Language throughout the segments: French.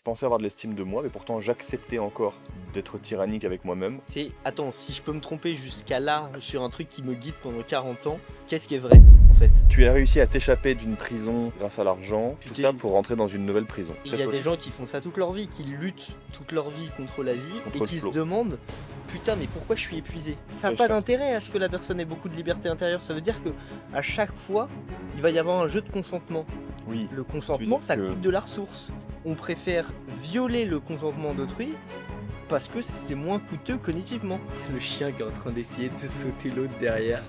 Je pensais avoir de l'estime de moi, mais pourtant j'acceptais encore d'être tyrannique avec moi-même. C'est, attends, si je peux me tromper jusqu'à là sur un truc qui me guide pendant 40 ans, qu'est-ce qui est vrai en fait? Tu as réussi à t'échapper d'une prison grâce à l'argent, Tu tout t'es- ça pour rentrer dans une nouvelle prison. Il y a des gens qui font ça toute leur vie, qui luttent toute leur vie contre la vie Contre et le qui se flot. demandent putain mais pourquoi je suis épuisé? Ça n'a C'est pas ça. d'intérêt à ce que la personne ait beaucoup de liberté intérieure, ça veut dire que à chaque fois il va y avoir un jeu de consentement. Oui, Le consentement dire ça que- coûte de la ressource. On préfère violer le consentement d'autrui parce que c'est moins coûteux cognitivement. Le chien qui est en train d'essayer de sauter l'autre derrière.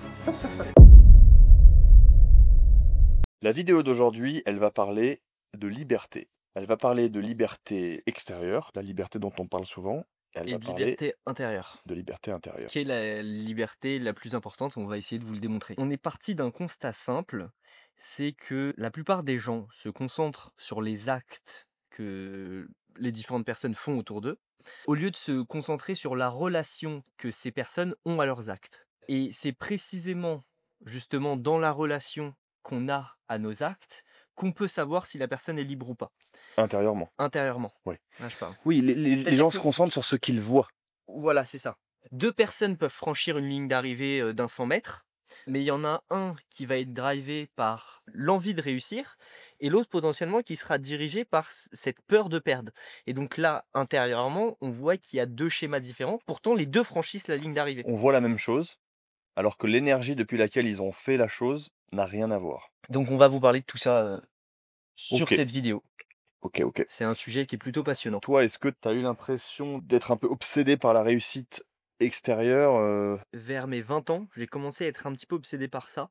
La vidéo d'aujourd'hui, elle va parler de liberté. Elle va parler de liberté extérieure, la liberté dont on parle souvent, et elle Et va de parler liberté intérieure. de liberté intérieure. Qui est la liberté la plus importante, on va essayer de vous le démontrer. On est parti d'un constat simple, c'est que la plupart des gens se concentrent sur les actes que les différentes personnes font autour d'eux, au lieu de se concentrer sur la relation que ces personnes ont à leurs actes. Et c'est précisément, justement, dans la relation qu'on a à nos actes, qu'on peut savoir si la personne est libre ou pas, Intérieurement. intérieurement. Oui. Là, je parle. Oui, les C'est-à-dire gens que- se concentrent sur ce qu'ils voient. Voilà, c'est ça. 2 personnes peuvent franchir une ligne d'arrivée, d'un 100 mètres, mais il y en a un qui va être drivé par l'envie de réussir et l'autre potentiellement qui sera dirigé par cette peur de perdre. Et donc là, intérieurement, on voit qu'il y a 2 schémas différents. Pourtant, les 2 franchissent la ligne d'arrivée. On voit la même chose, alors que l'énergie depuis laquelle ils ont fait la chose n'a rien à voir. Donc on va vous parler de tout ça, sur Ok. cette vidéo. Ok. C'est un sujet qui est plutôt passionnant. Toi, est-ce que tu as eu l'impression d'être un peu obsédé par la réussite extérieure Vers mes 20 ans, j'ai commencé à être un petit peu obsédé par ça.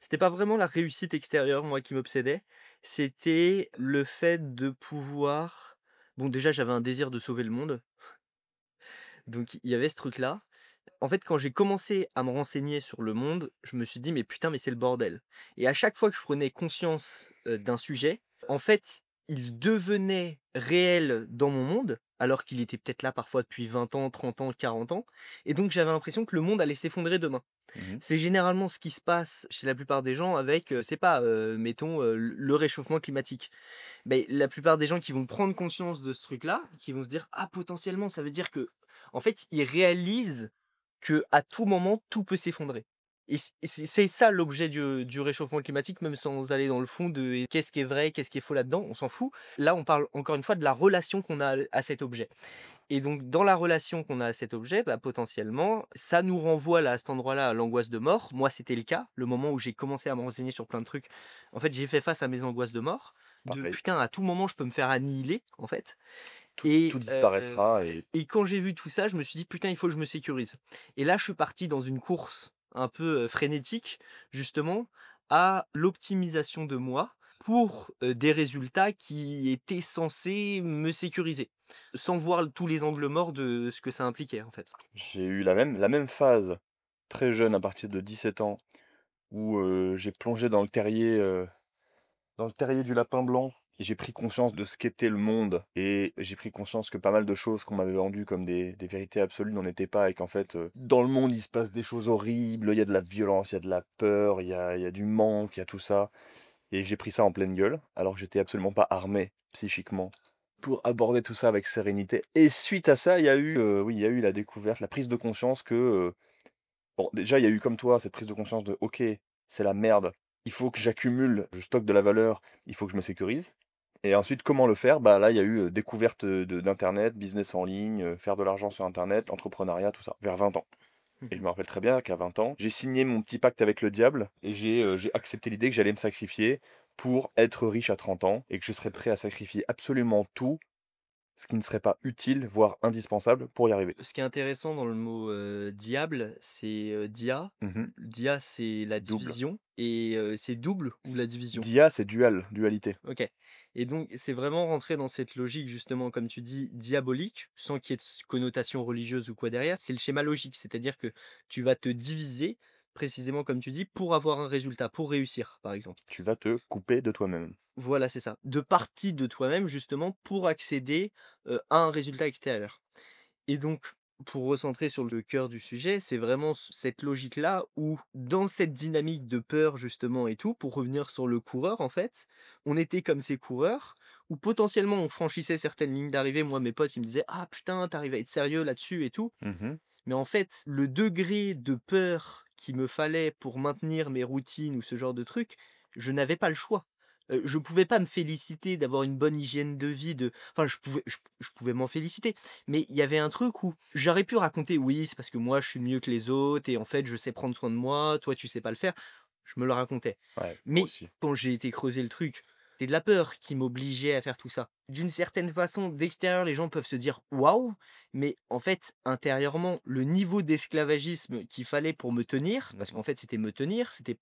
C'était pas vraiment la réussite extérieure, moi, qui m'obsédait. C'était le fait de pouvoir. Bon, déjà, j'avais un désir de sauver le monde. Donc, il y avait ce truc-là. En fait, quand j'ai commencé à me renseigner sur le monde, je me suis dit, mais putain, mais c'est le bordel. Et à chaque fois que je prenais conscience d'un sujet, en fait, il devenait réel dans mon monde, alors qu'il était peut-être là parfois depuis 20 ans, 30 ans, 40 ans. Et donc, j'avais l'impression que le monde allait s'effondrer demain. Mhm. C'est généralement ce qui se passe chez la plupart des gens avec, c'est pas, mettons, le réchauffement climatique. Beh, la plupart des gens qui vont prendre conscience de ce truc-là, qui vont se dire: «Ah potentiellement ça veut dire que» en fait, ils réalisent que à tout moment, tout peut s'effondrer. Et c'est ça l'objet du réchauffement climatique, même sans aller dans le fond de qu'est-ce qui est vrai, qu'est-ce qui est faux là-dedans, on s'en fout. Là, on parle encore une fois de la relation qu'on a à cet objet. Et donc, dans la relation qu'on a à cet objet, bah, potentiellement, ça nous renvoie là, à cet endroit-là à l'angoisse de mort. Moi, c'était le cas. Le moment où j'ai commencé à me renseigner sur plein de trucs, en fait, j'ai fait face à mes angoisses de mort. De Pareil. putain, à tout moment, je peux me faire annihiler, en fait. Tout, Et, tout disparaîtra et quand j'ai vu tout ça, je me suis dit, putain, il faut que je me sécurise. Et là, je suis parti dans une course un peu frénétique, justement, à l'optimisation de moi pour des résultats qui étaient censés me sécuriser, sans voir tous les angles morts de ce que ça impliquait, en fait. j'ai eu la même phase, très jeune, à partir de 17 ans, où j'ai plongé dans le terrier du lapin blanc, et j'ai pris conscience de ce qu'était le monde, et j'ai pris conscience que pas mal de choses qu'on m'avait vendues comme des vérités absolues n'en étaient pas, et qu'en fait, dans le monde, il se passe des choses horribles, il y a de la violence, il y a de la peur, il y a du manque, il y a tout ça. Et j'ai pris ça en pleine gueule, alors que j'étais absolument pas armé psychiquement pour aborder tout ça avec sérénité. Et suite à ça, il y a eu, oui, il y a eu la découverte, la prise de conscience que, bon, déjà, il y a eu comme toi cette prise de conscience de, ok, c'est la merde, il faut que j'accumule, je stocke de la valeur, il faut que je me sécurise. Et ensuite, comment le faire? Bah là, il y a eu découverte d'internet, business en ligne, faire de l'argent sur internet, entrepreneuriat, tout ça, vers 20 ans. Et je me rappelle très bien qu'à 20 ans, j'ai signé mon petit pacte avec le diable et j'ai accepté l'idée que j'allais me sacrifier pour être riche à 30 ans et que je serais prêt à sacrifier absolument tout ce qui ne serait pas utile, voire indispensable pour y arriver. Ce qui est intéressant dans le mot diable, c'est dia. Mhm. Dia, c'est la Double. division. Et c'est double ou la division? Dia, c'est dual, dualité. OK. Et donc, c'est vraiment rentrer dans cette logique, justement, comme tu dis, diabolique, sans qu'il y ait de connotation religieuse ou quoi derrière. C'est le schéma logique, c'est-à-dire que tu vas te diviser, précisément comme tu dis, pour avoir un résultat, pour réussir, par exemple. Tu vas te couper de toi-même. Voilà, c'est ça. De partie de toi-même, justement, pour accéder à un résultat extérieur. Et donc, pour recentrer sur le cœur du sujet, c'est vraiment cette logique-là où, dans cette dynamique de peur justement et tout, pour revenir sur le coureur en fait, on était comme ces coureurs où potentiellement on franchissait certaines lignes d'arrivée. Moi, mes potes, ils me disaient: «Ah putain, tu arrives à être sérieux là-dessus et tout». Mmh. Mais en fait, le degré de peur qu'il me fallait pour maintenir mes routines ou ce genre de trucs, je n'avais pas le choix. Je pouvais pas me féliciter d'avoir une bonne hygiène de vie, enfin je pouvais m'en féliciter, mais il y avait un truc où j'aurais pu raconter: «Oui, c'est parce que moi je suis mieux que les autres et en fait je sais prendre soin de moi, toi tu sais pas le faire». Je me le racontais. Ouais, moi Mais aussi. quand j'ai été creuser le truc, c'est de la peur qui m'obligeait à faire tout ça. D'une certaine façon, d'extérieur, les gens peuvent se dire: «Waouh!» Mais en fait, intérieurement, le niveau d'esclavagisme qu'il fallait pour me tenir, parce Mmh. qu'en fait, c'était me tenir, c'était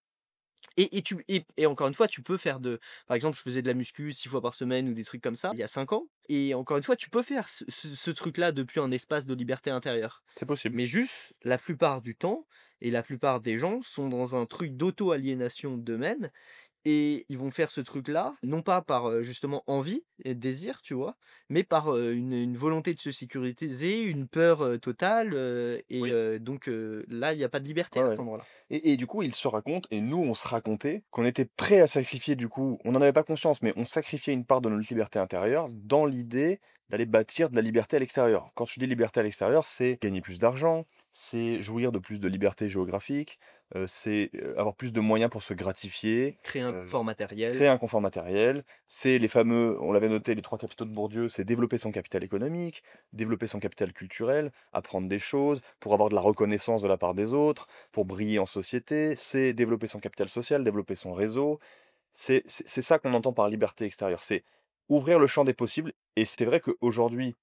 et encore une fois, tu peux faire par exemple, je faisais de la muscu 6 fois par semaine ou des trucs comme ça, il y a 5 ans et encore une fois, tu peux faire ce truc-là depuis un espace de liberté intérieure. C'est possible. Mais juste, la plupart du temps et la plupart des gens sont dans un truc d'auto-aliénation d'eux-mêmes et ils vont faire ce truc-là, non pas par, justement envie et désir, tu vois? Mais par, une volonté de se sécuriser, une peur, totale, Oui. donc là, il y a pas de liberté Ouais, à ouais. cet endroit-là. Et du coup, ils se racontent et nous, on se racontait qu'on était prêts à sacrifier du coup, on n'en avait pas conscience, mais on sacrifiait une part de notre liberté intérieure dans l'idée d'aller bâtir de la liberté à l'extérieur. Quand je dis liberté à l'extérieur, c'est gagner plus d'argent, c'est jouir de plus de liberté géographique, c'est, avoir plus de moyens pour se gratifier, Créer un heu, confort matériel. créer un confort matériel. C'est les fameux, on l'avait noté, les 3 capitaux de Bourdieu, c'est développer son capital économique, développer son capital culturel, apprendre des choses pour avoir de la reconnaissance de la part des autres, pour briller en société, c'est développer son capital social, développer son réseau. C'est ça qu'on entend par liberté extérieure, c'est ouvrir le champ des possibles et c'est vrai qu'aujourd'hui,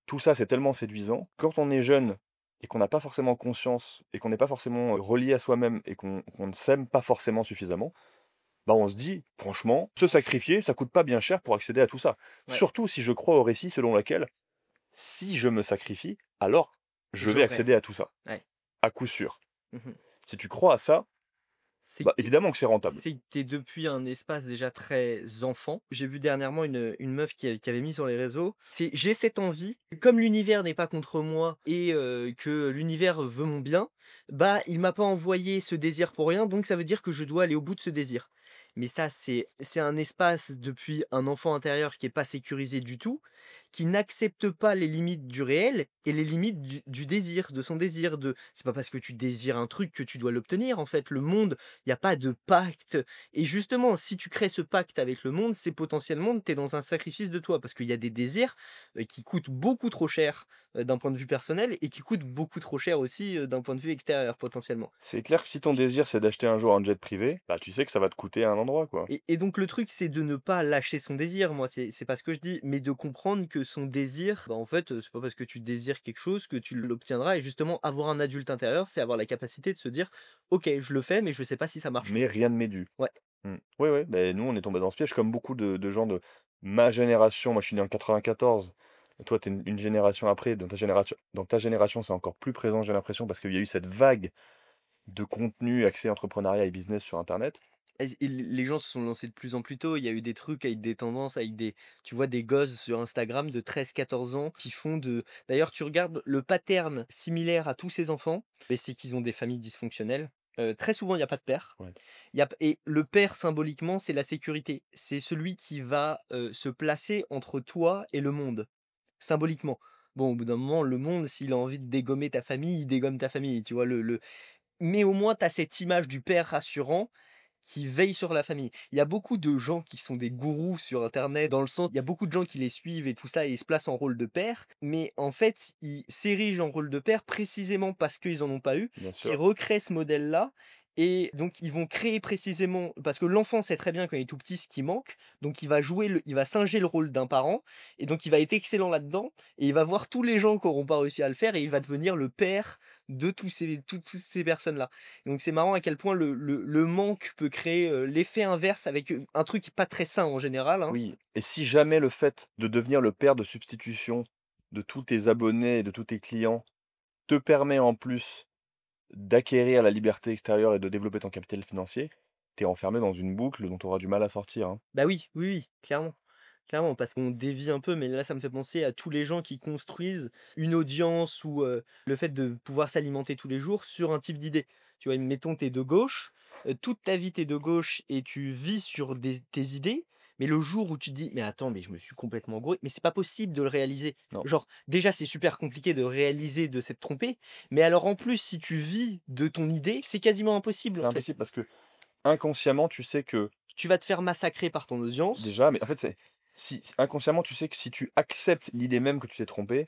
tout ça, c'est tellement séduisant. Quand on est jeune et qu'on n'a pas forcément conscience et qu'on n'est pas forcément, relié à soi-même et qu'on ne s'aime pas forcément suffisamment, bah, on se dit: «Franchement, se sacrifier, ça coûte pas bien cher pour accéder à tout ça». Ouais, Surtout si je crois au récit selon lequel, si je me sacrifie, alors je vais j'aurais. accéder à tout ça, Ouais. à coup sûr. Mmh. Si tu crois à ça, C'est que bah, évidemment que c'est rentable. tu depuis un espace déjà très enfant. J'ai vu dernièrement une meuf qui avait mis sur les réseaux, c'est: «J'ai cette envie, comme l'univers n'est pas contre moi et que l'univers veut mon bien, bah, il m'a pas envoyé ce désir pour rien, donc ça veut dire que je dois aller au bout de ce désir». Mais ça, c'est un espace depuis un enfant intérieur qui est pas sécurisé du tout, qui n'accepte pas les limites du réel et les limites du désir, de son désir, c'est pas parce que tu désires un truc que tu dois l'obtenir en fait. Le monde, il y a pas de pacte et justement, si tu crées ce pacte avec le monde, c'est potentiellement tu es dans un sacrifice de toi parce qu'il y a des désirs, qui coûtent beaucoup trop cher, d'un point de vue personnel et qui coûtent beaucoup trop cher aussi, d'un point de vue extérieur potentiellement. C'est clair que si ton désir, c'est d'acheter un jour un jet privé, bah, tu sais que ça va te coûter à un endroit, quoi. Et donc le truc, c'est de ne pas lâcher son désir, moi, c'est pas ce que je dis, mais de comprendre que son désir, bah, en fait, c'est pas parce que tu désires quelque chose que tu l'obtiendras et justement avoir un adulte intérieur, c'est avoir la capacité de se dire: «OK, je le fais, mais je sais pas si ça marche». Mais rien ne m'est dû. Ouais. Mmh. Oui, oui, beh, nous, on est tombé dans ce piège comme beaucoup de gens de ma génération. Moi, je suis né en 94. Toi, tu es une génération après. Dans ta génération, c'est encore plus présent, j'ai l'impression, parce qu'il y a eu cette vague de contenu axé entrepreneuriat et business sur internet. Et les gens se sont lancés de plus en plus tôt. Il y a eu des trucs avec des tendances, avec tu vois, des gosses sur Instagram de 13, 14 ans qui font d'ailleurs, tu regardes le pattern similaire à tous ces enfants, mais c'est qu'ils ont des familles dysfonctionnelles. Très souvent, il y a pas de père. Ouais. Il y a p Et le père, symboliquement, c'est la sécurité. C'est celui qui va, se placer entre toi et le monde, symboliquement. Bon, au bout d'un moment, le monde, s'il a envie de dégommer ta famille, il dégomme ta famille, tu vois? Mais au moins, tu as cette image du père rassurant qui veille sur la famille. Il y a beaucoup de gens qui sont des gourous sur internet, dans le sens il y a beaucoup de gens qui les suivent et tout ça et ils se placent en rôle de père, mais en fait, ils s'érigent en rôle de père précisément parce qu'ils en ont pas eu, Bien qui sûr. recréent ce modèle-là et donc ils vont créer précisément parce que l'enfant sait très bien quand il est tout petit ce qui manque, donc il va singer le rôle d'un parent et donc il va être excellent là-dedans et il va voir tous les gens qui auront pas réussi à le faire et il va devenir le père de toutes ces personnes-là. Donc c'est marrant à quel point le manque peut créer, l'effet inverse avec, un truc qui est pas très sain en général, hein. Oui, et si jamais le fait de devenir le père de substitution de tous tes abonnés et de tous tes clients te permet en plus d'acquérir la liberté extérieure et de développer ton capital financier, tu es enfermé dans une boucle dont tu auras du mal à sortir, hein. Bah oui, oui, oui, clairement. Clairement, parce qu'on dévie un peu, mais là, ça me fait penser à tous les gens qui construisent une audience ou le fait de pouvoir s'alimenter tous les jours sur un type d'idée. Tu vois, mettons, tu es de gauche, toute ta vie, tu es de gauche et tu vis sur tes idées, mais le jour où tu te dis: «Mais attends, mais je me suis complètement gouré», mais c'est pas possible de le réaliser. Non, Genre, déjà, c'est super compliqué de réaliser de s'être trompé, mais alors en plus, si tu vis de ton idée, c'est quasiment impossible, c'est en fait. impossible parce que inconsciemment, tu sais que Tu vas te faire massacrer par ton audience. déjà, mais en fait, c'est si inconsciemment, tu sais que si tu acceptes l'idée même que tu t'es trompé,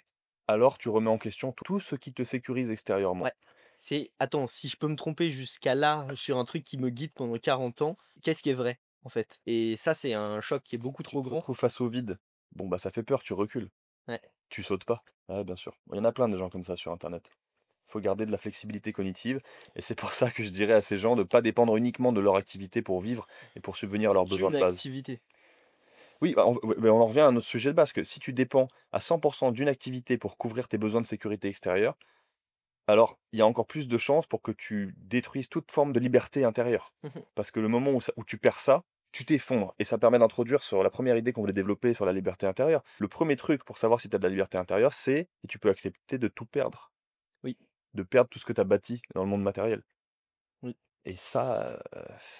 alors tu remets en question tout ce qui te sécurise extérieurement. Ouais. C'est: «Attends, si je peux me tromper jusqu'à là, sur un truc qui me guide pendant 40 ans, qu'est-ce qui est vrai, en fait?» Et ça, c'est un choc qui est beaucoup Tu trop te grand. retrouves face au vide. Bon, bah, ça fait peur, tu recules, Ouais. tu sautes pas. Ouais, bien sûr. Il y en a plein des gens comme ça sur internet. Faut garder de la flexibilité cognitive et c'est pour ça que je dirais à ces gens de pas dépendre uniquement de leur activité pour vivre et pour subvenir à leurs besoins D'une de base. activité. Oui, bah, on en revient à notre sujet de base, que si tu dépends à 100 d'une activité pour couvrir tes besoins de sécurité extérieure, alors il y a encore plus de chances pour que tu détruises toute forme de liberté intérieure. Mmh. Parce que le moment où tu perds ça, tu t'effondres. Et ça permet d'introduire sur la première idée qu'on voulait développer sur la liberté intérieure. Le premier truc pour savoir si tu as de la liberté intérieure, c'est que tu peux accepter de tout perdre, Oui, de perdre tout ce que tu as bâti dans le monde matériel. oui. Et ça,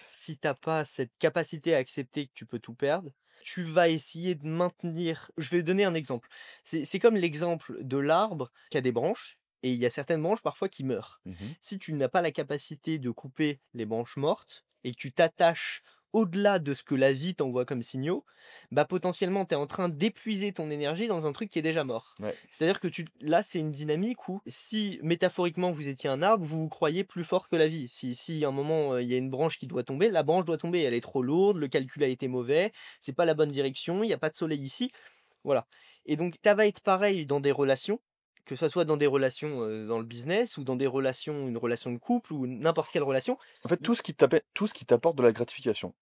Si t'as pas cette capacité à accepter que tu peux tout perdre, tu vas essayer de maintenir. Je vais donner un exemple. C'est comme l'exemple de l'arbre qui a des branches et il y a certaines branches parfois qui meurent. mmh Si tu n'as pas la capacité de couper les branches mortes et que tu t'attaches au-delà de ce que la vie t'envoie comme signaux, bah potentiellement tu es en train d'épuiser ton énergie dans un truc qui est déjà mort. ouais, C'est-à-dire que là, c'est une dynamique où si métaphoriquement vous étiez un arbre, vous vous croyez plus fort que la vie. Si à un moment il y a une branche qui doit tomber, la branche doit tomber. Elle est trop lourde, le calcul a été mauvais, c'est pas la bonne direction, il n'y a pas de soleil ici. Voilà. Et donc, ça va être pareil dans des relations, que ça soit dans des relations dans le business ou dans des relations, une relation de couple ou n'importe quelle relation. en fait, Il- tout ce qui t'apporte de la gratification.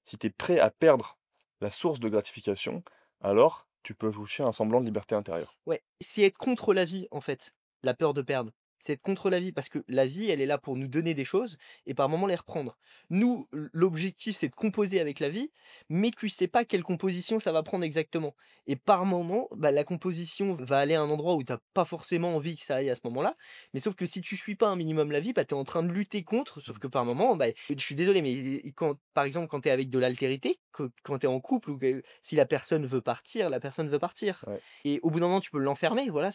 Si tu es prêt à perdre la source de gratification, alors tu peux toucher un semblant de liberté intérieure. Ouais, c'est être contre la vie en fait, la peur de perdre. C'est être contre la vie parce que la vie, elle est là pour nous donner des choses et par moments les reprendre. Nous, l'objectif, c'est de composer avec la vie, mais tu sais pas quelle composition ça va prendre exactement. Et par moment, bah, la composition va aller à un endroit où tu pas forcément envie que ça aille à ce moment-là. Mais sauf que si tu suis pas un minimum la vie, bah, tu es en train de lutter contre. Sauf que par moment, bah, je suis désolé, mais quand, par exemple, quand tu es avec de l'altérité, quand tu es en couple, ou que si la personne veut partir, la personne veut partir. Ouais, Et au bout d'un moment, tu peux l'enfermer, voilà,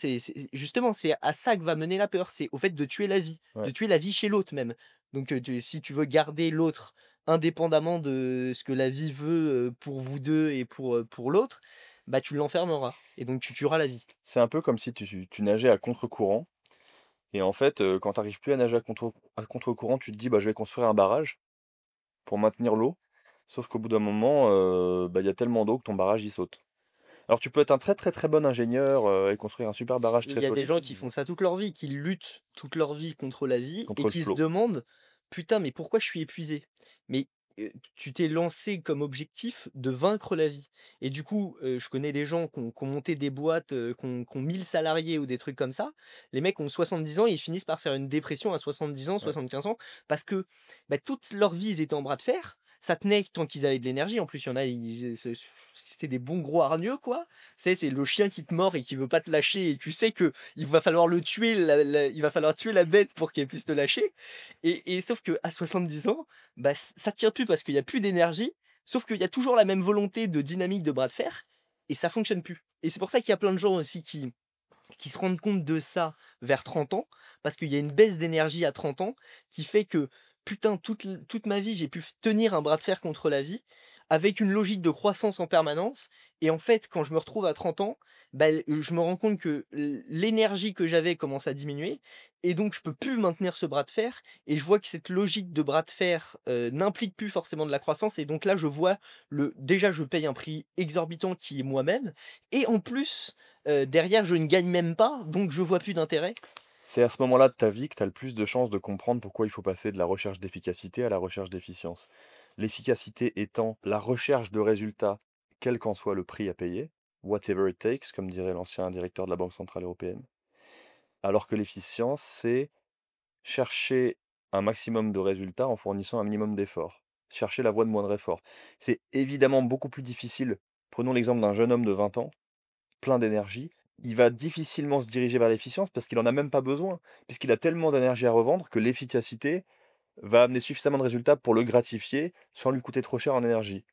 justement, c'est à ça que va mener la peur, c'est au fait de tuer la vie, de ouais. tuer la vie chez l'autre même. Donc, si tu veux garder l'autre indépendamment de ce que la vie veut, pour vous 2 et pour l'autre, bah, tu l'enfermeras et donc tu C tueras la vie. c'est un peu comme si tu nageais à contre-courant et en fait, quand tu arrives plus à nager à contre-courant, tu te dis: «Bah, je vais construire un barrage pour maintenir l'eau». Sauf qu'au bout d'un moment, bah, il y a tellement d'eau que ton barrage, il saute. Alors tu peux être un très, très, très bon ingénieur, et construire un super barrage Il très y a des solide gens qui font ça toute leur vie, qui luttent toute leur vie contre la vie et contre le qui se flot. demandent: «Putain, mais pourquoi je suis épuisé?» Mais, tu t'es lancé comme objectif de vaincre la vie et du coup, je connais des gens qui ont monté des boîtes, qui ont 1 salariés ou des trucs comme ça. Les mecs ont 70 ans et ils finissent par faire une dépression à 70 ans, Ouais. 75 ans parce que, bah, toute leur vie, ils étaient en bras de fer. Ça tenait tant qu'ils avaient de l'énergie. En plus, il y en a, c'était des bons gros hargneux, quoi. C'est le chien qui te mord et qui veut pas te lâcher et tu sais que il va falloir le tuer, il va falloir tuer la bête pour qu'elle puisse te lâcher. Et sauf que à 70 ans, bah, ça tire plus parce qu'il y a plus d'énergie, sauf qu'il y a toujours la même volonté de dynamique de bras de fer et ça fonctionne plus. Et c'est pour ça qu'il y a plein de gens aussi qui se rendent compte de ça vers 30 ans, parce qu'il y a une baisse d'énergie à 30 ans qui fait que, putain, toute ma vie, j'ai pu tenir un bras de fer contre la vie, avec une logique de croissance en permanence. Et en fait, quand je me retrouve à 30 ans, bah, je me rends compte que l'énergie que j'avais commence à diminuer, et donc je peux plus maintenir ce bras de fer, et je vois que cette logique de bras de fer n'implique plus forcément de la croissance, et donc là, je vois déjà, je paye un prix exorbitant qui est moi-même, et en plus, derrière, je ne gagne même pas, donc je vois plus d'intérêt. C'est à ce moment-là de ta vie que tu as le plus de chances de comprendre pourquoi il faut passer de la recherche d'efficacité à la recherche d'efficience. L'efficacité étant la recherche de résultats, quel qu'en soit le prix à payer, whatever it takes, comme dirait l'ancien directeur de la Banque centrale européenne. Alors que l'efficience, c'est chercher un maximum de résultats en fournissant un minimum d'efforts. Chercher la voie de moindre effort. C'est évidemment beaucoup plus difficile Prenons l'exemple d'un jeune homme de 20 ans, plein d'énergie, il va difficilement se diriger vers l'efficience parce qu'il en a même pas besoin, puisqu'il a tellement d'énergie à revendre que l'efficacité va amener suffisamment de résultats pour le gratifier sans lui coûter trop cher en énergie.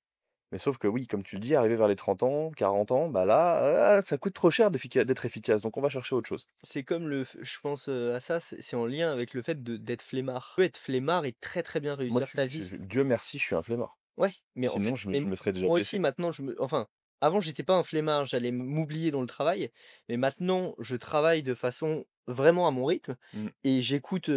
Mais sauf que oui, comme tu le dis, arrivé vers les 30 ans, 40 ans, bah là, ça coûte trop cher d'être efficace, donc on va chercher autre chose. C'est comme je pense, à ça, c'est en lien avec le fait d'être flemmard. Tu peux être flemmard et très, très bien Moi, réussir ta vie. Dieu merci, je suis un flemmard. Ouais, mais en Sinon, fait, je me serais déjà moi blessé. aussi maintenant avant j'étais pas un flemmard, j'allais m'oublier dans le travail, mais maintenant je travaille de façon vraiment à mon rythme Mm. et j'écoute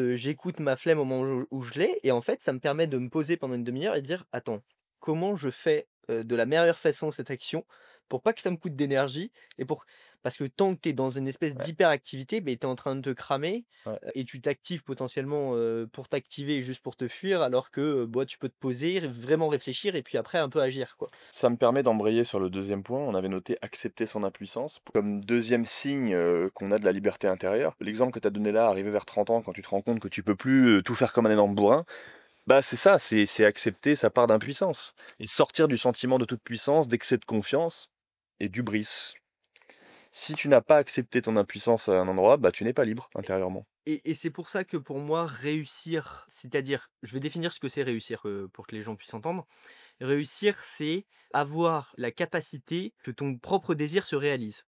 ma flemme au moment où je l'ai et en fait ça me permet de me poser pendant une demi-heure et de dire: «Attends, comment je fais, de la meilleure façon cette action pour pas que ça me coûte d'énergie et pour» parce que tant que tu es dans une espèce Ouais, d'hyperactivité, beh, tu es en train de te cramer ouais. et tu t'actives potentiellement, pour t'activer juste pour te fuir alors que, bah, tu peux te poser, vraiment réfléchir et puis après un peu agir, quoi. Ça me permet d'embrayer sur le deuxième point. On avait noté accepter son impuissance comme deuxième signe qu'on a de la liberté intérieure. L'exemple que tu as donné là, arrivé vers 30 ans, quand tu te rends compte que tu peux plus tout faire comme un énorme bourrin, bah c'est ça, c'est accepter sa part d'impuissance et sortir du sentiment de toute puissance, d'excès de confiance et d'hubris. Si tu n'as pas accepté ton impuissance à un endroit, bah tu n'es pas libre intérieurement. Et c'est pour ça que pour moi réussir, c'est-à-dire je vais définir ce que c'est réussir, pour que les gens puissent entendre. Réussir, c'est avoir la capacité que ton propre désir se réalise.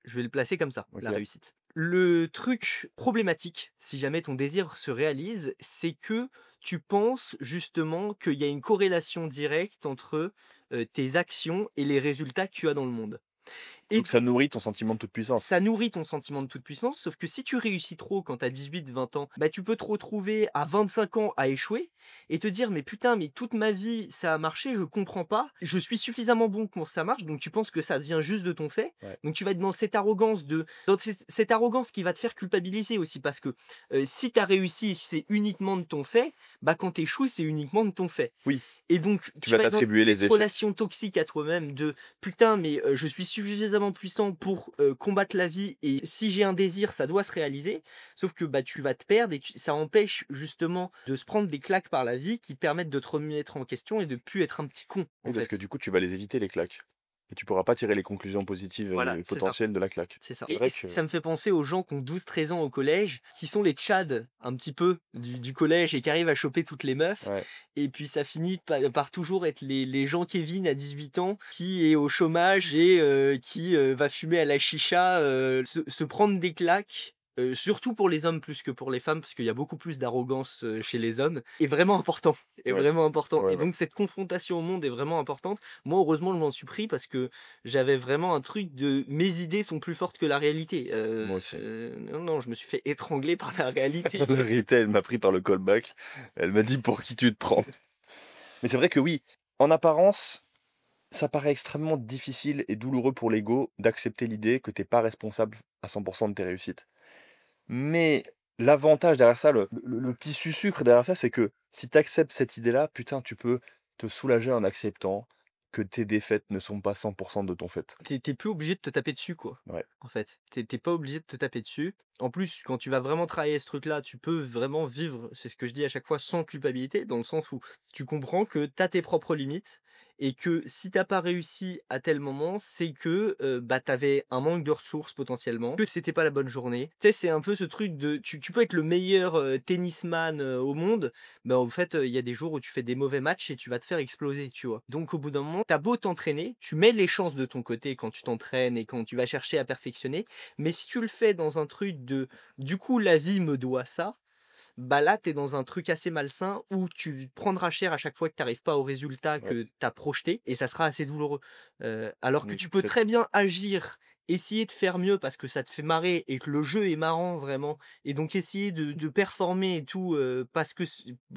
Je vais le placer comme ça, la Ok. réussite. Le truc problématique, si jamais ton désir se réalise, c'est que tu penses justement qu'il y a une corrélation directe entre, tes actions et les résultats que tu as dans le monde. Et Donc ça nourrit ton sentiment de toute puissance. ça nourrit ton sentiment de toute puissance, sauf que si tu réussis trop quand tu as 18-20 ans, bah tu peux te retrouver à 25 ans à échouer et te dire mais putain mais toute ma vie ça a marché, je comprends pas, je suis suffisamment bon pour que ça marche, donc tu penses que ça vient juste de ton fait, Ouais. donc tu vas être dans cette arrogance qui va te faire culpabiliser aussi parce que si tu as réussi c'est uniquement de ton fait, bah quand tu échoues c'est uniquement de ton fait. Oui, Et donc, tu tu vas vas être dans t'attribuer les cette effets. relation toxique à toi-même de putain, mais je suis suffisamment puissant pour combattre la vie et si j'ai un désir, ça doit se réaliser. Sauf que bah, tu vas te perdre et ça empêche justement de se prendre des claques par la vie qui permettent de te remettre en question et de plus être un petit con en Oui, parce que fait. du coup, tu vas les éviter, les claques. Et tu pourras pas tirer les conclusions positives Voilà, et c'est ça. potentielles de la claque. C'est ça. C'est Et vrai que ça me fait penser aux gens qui ont 12-13 ans au collège, qui sont les tchads un petit peu du collège et qui arrivent à choper toutes les meufs. ouais, Et puis ça finit par toujours être les gens Kevin à 18 ans qui est au chômage et qui va fumer à la chicha, se prendre des claques. Surtout pour les hommes plus que pour les femmes, parce qu'il y a beaucoup plus d'arrogance chez les hommes, est vraiment important. Est ouais, vraiment important. ouais, Et ouais. donc cette confrontation au monde est vraiment importante. Moi, heureusement, je m'en suis pris parce que j'avais vraiment un truc de mes idées sont plus fortes que la réalité. Moi aussi. Non, non, je me suis fait étrangler par la réalité. La vérité, elle m'a pris par le callback. Elle m'a dit pour qui tu te prends. Mais c'est vrai que oui, en apparence, ça paraît extrêmement difficile et douloureux pour l'ego d'accepter l'idée que t'es pas responsable à 100% de tes réussites. Mais l'avantage derrière ça, le petit sucre derrière ça, c'est que si tu acceptes cette idée-là, putain, tu peux te soulager en acceptant que tes défaites ne sont pas 100% de ton fait. Tu plus obligé de te taper dessus, quoi, Ouais. en fait. Tu pas obligé de te taper dessus. En plus, quand tu vas vraiment travailler ce truc-là, tu peux vraiment vivre, c'est ce que je dis à chaque fois, sans culpabilité, dans le sens où tu comprends que tu as tes propres limites et que si tu pas réussi à tel moment, c'est que, bah, tu avais un manque de ressources potentiellement, que c'était pas la bonne journée. Tu sais, c'est un peu ce truc de tu peux être le meilleur, tennisman, au monde, bah, en fait, il y a des jours où tu fais des mauvais matchs et tu vas te faire exploser, tu vois? Donc au bout d'un moment, tu beau t'entraîner, tu mets les chances de ton côté quand tu t'entraînes et quand tu vas chercher à perfectionner, mais si tu le fais dans un truc de: «Du coup, la vie me doit ça», bah, là, tu es dans un truc assez malsain où tu prendras cher à chaque fois que tu arrives pas au résultat Ouais. que tu as projeté et ça sera assez douloureux. Alors que Mmh, tu peux très très bien agir, essayer de faire mieux parce que ça te fait marrer et que le jeu est marrant vraiment et donc essayer de performer et tout, parce que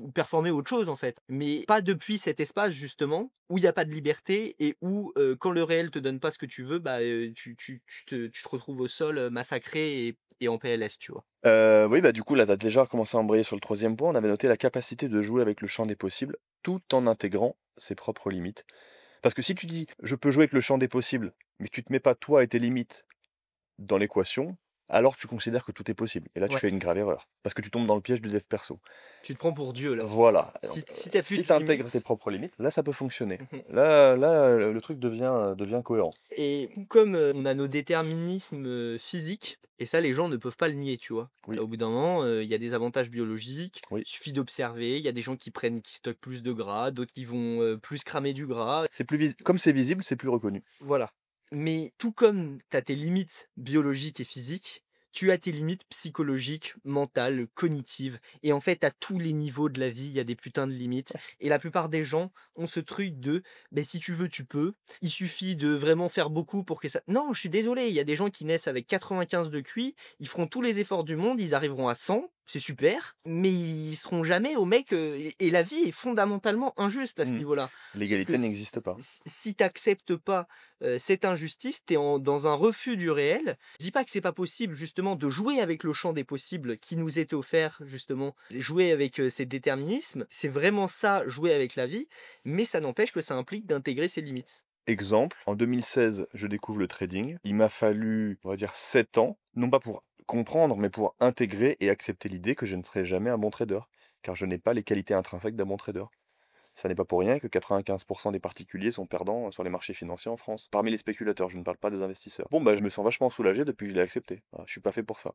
ou performer autre chose en fait, mais pas depuis cet espace justement où il y a pas de liberté et où, quand le réel te donne pas ce que tu veux, bah, tu te retrouves au sol, massacré et en PLS, tu vois? Oui, bah, du coup, là, tu as déjà commencé à embrayer sur le troisième point. On avait noté la capacité de jouer avec le champ des possibles, tout en intégrant ses propres limites. Parce que si tu dis: «Je peux jouer avec le champ des possibles», mais que tu te mets pas toi et tes limites dans l'équation, alors tu considères que tout est possible. Et là, tu Ouais, fais une grave erreur. Parce que tu tombes dans le piège du dev perso. tu te prends pour Dieu là. Voilà. Si t'as plus Si de tu intègres tes limites. propres limites, là, ça peut fonctionner. Mmh. Là, le truc devient cohérent. Et tout comme, on a nos déterminismes, physiques et ça les gens ne peuvent pas le nier, tu vois? Oui, Au bout d'un moment, il y a des avantages biologiques, oui. il suffit d'observer, il y a des gens qui stockent plus de gras, d'autres qui vont, plus cramer du gras, Comme c'est visible, c'est plus reconnu. voilà. Mais tout comme tu as tes limites biologiques et physiques, tu as tes limites psychologiques, mentales, cognitives et en fait à tous les niveaux de la vie, il y a des putains de limites et la plupart des gens ont ce truc de: ben si tu veux, tu peux. Il suffit de vraiment faire beaucoup pour que ça» non, je suis désolé, il y a des gens qui naissent avec 95 de QI, ils feront tous les efforts du monde, ils arriveront à 100, c'est super, mais ils seront jamais au mec, et la vie est fondamentalement injuste à ce Mmh. niveau-là. Sauf que L'égalité n'existe pas. si tu acceptes pas, cette injustice, tu es dans un refus du réel. Je dis pas que c'est pas possible justement de jouer avec le champ des possibles qui nous est offert justement, jouer avec, ces déterminismes. C'est vraiment ça, jouer avec la vie, mais ça n'empêche que ça implique d'intégrer ses limites. Exemple, en 2016, je découvre le trading. Il m'a fallu, on va dire, 7 ans, non pas pour comprendre, mais pour intégrer et accepter l'idée que je ne serai jamais un bon trader, car je n'ai pas les qualités intrinsèques d'un bon trader. Ça n'est pas pour rien que 95% des particuliers sont perdants sur les marchés financiers en France. Parmi les spéculateurs, je ne parle pas des investisseurs. Bon, bah, je me sens vachement soulagé depuis que je l'ai accepté. Voilà, je suis pas fait pour ça.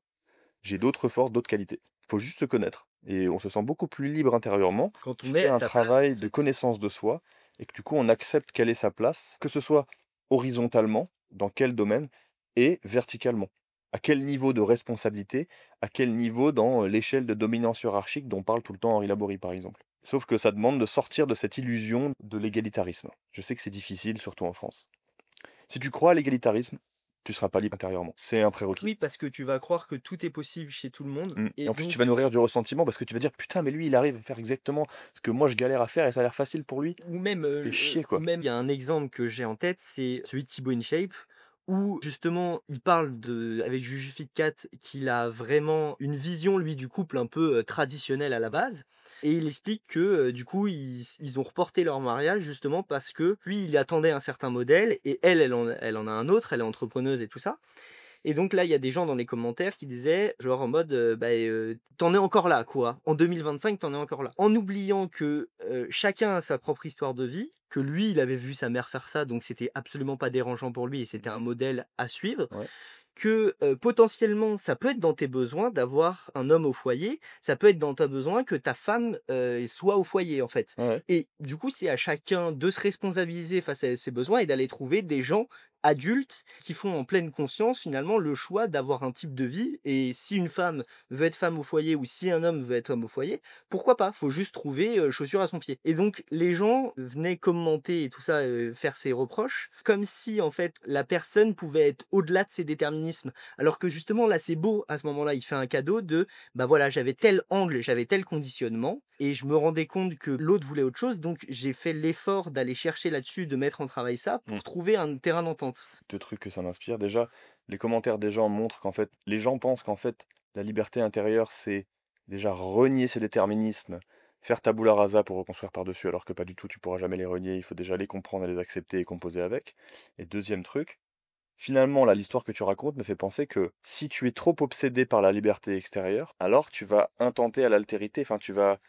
J'ai d'autres forces, d'autres qualités. Faut juste se connaître. Et on se sent beaucoup plus libre intérieurement. Quand Tu on est fais à un sa place, travail en de fait. connaissance de soi et que du coup on accepte quelle est sa place, que ce soit horizontalement, dans quel domaine, et verticalement. À quel niveau de responsabilité, à quel niveau dans l'échelle de dominance hiérarchique dont parle tout le temps Henri Laborie par exemple. Sauf que ça demande de sortir de cette illusion de l'égalitarisme. Je sais que c'est difficile, surtout en France. Si tu crois à l'égalitarisme, tu seras pas libre intérieurement. C'est un prérequis. Oui, parce que tu vas croire que tout est possible chez tout le monde Et et en plus, tu vas donc nourrir du ressentiment parce que tu vas dire: «Putain, mais lui, il arrive à faire exactement ce que moi je galère à faire et ça a l'air facile pour lui». ou même, Fais chier, quoi. il y a un exemple que j'ai en tête, c'est celui de Thibaut InShape, où justement il parle de avec Juju Fitcat qu'il a vraiment une vision lui du couple un peu, traditionnelle à la base et il explique que, du coup ils ont reporté leur mariage justement parce que lui il attendait un certain modèle et elle en a un autre, elle est entrepreneuse et tout ça et donc là, il y a des gens dans les commentaires qui disaient, genre en mode, «Tu es encore là quoi. En 2025, tu es encore là». En oubliant que, chacun a sa propre histoire de vie, que lui, il avait vu sa mère faire ça, donc c'était absolument pas dérangeant pour lui et c'était un Mmh. modèle à suivre Ouais, que, potentiellement, ça peut être dans tes besoins d'avoir un homme au foyer, ça peut être dans ta besoin que ta femme, soit au foyer, en fait ouais, ouais. et du coup, c'est à chacun de se responsabiliser face à ses besoins et d'aller trouver des gens adultes qui font en pleine conscience, finalement, le choix d'avoir un type de vie et si une femme veut être femme au foyer ou si un homme veut être homme au foyer, pourquoi pas? Faut juste trouver, chaussure à son pied et donc les gens venaient commenter et tout ça, faire ses reproches, comme si, en fait, la personne pouvait être au-delà de ses déterminismes. Alors que justement, là, c'est beau, à ce moment-là, il fait un cadeau de: «Bah, voilà, j'avais tel angle, j'avais tel conditionnement et je me rendais compte que l'autre voulait autre chose, donc j'ai fait l'effort d'aller chercher là-dessus, de mettre en travail ça Mmh. pour trouver un terrain d'entente». 2 trucs que ça m'inspire. Déjà, les commentaires des gens montrent qu'en fait les gens pensent qu'en fait, la liberté intérieure, c'est déjà renier ses déterminismes, faire tabula rasa pour reconstruire par-dessus, alors que pas du tout, tu pourras jamais les renier, il faut déjà les comprendre et les accepter et composer avec. Et deuxième truc, finalement, là, l'histoire que tu racontes me fait penser que si tu es trop obsédé par la liberté extérieure, alors tu vas intenter à l'altérité, enfin tu vas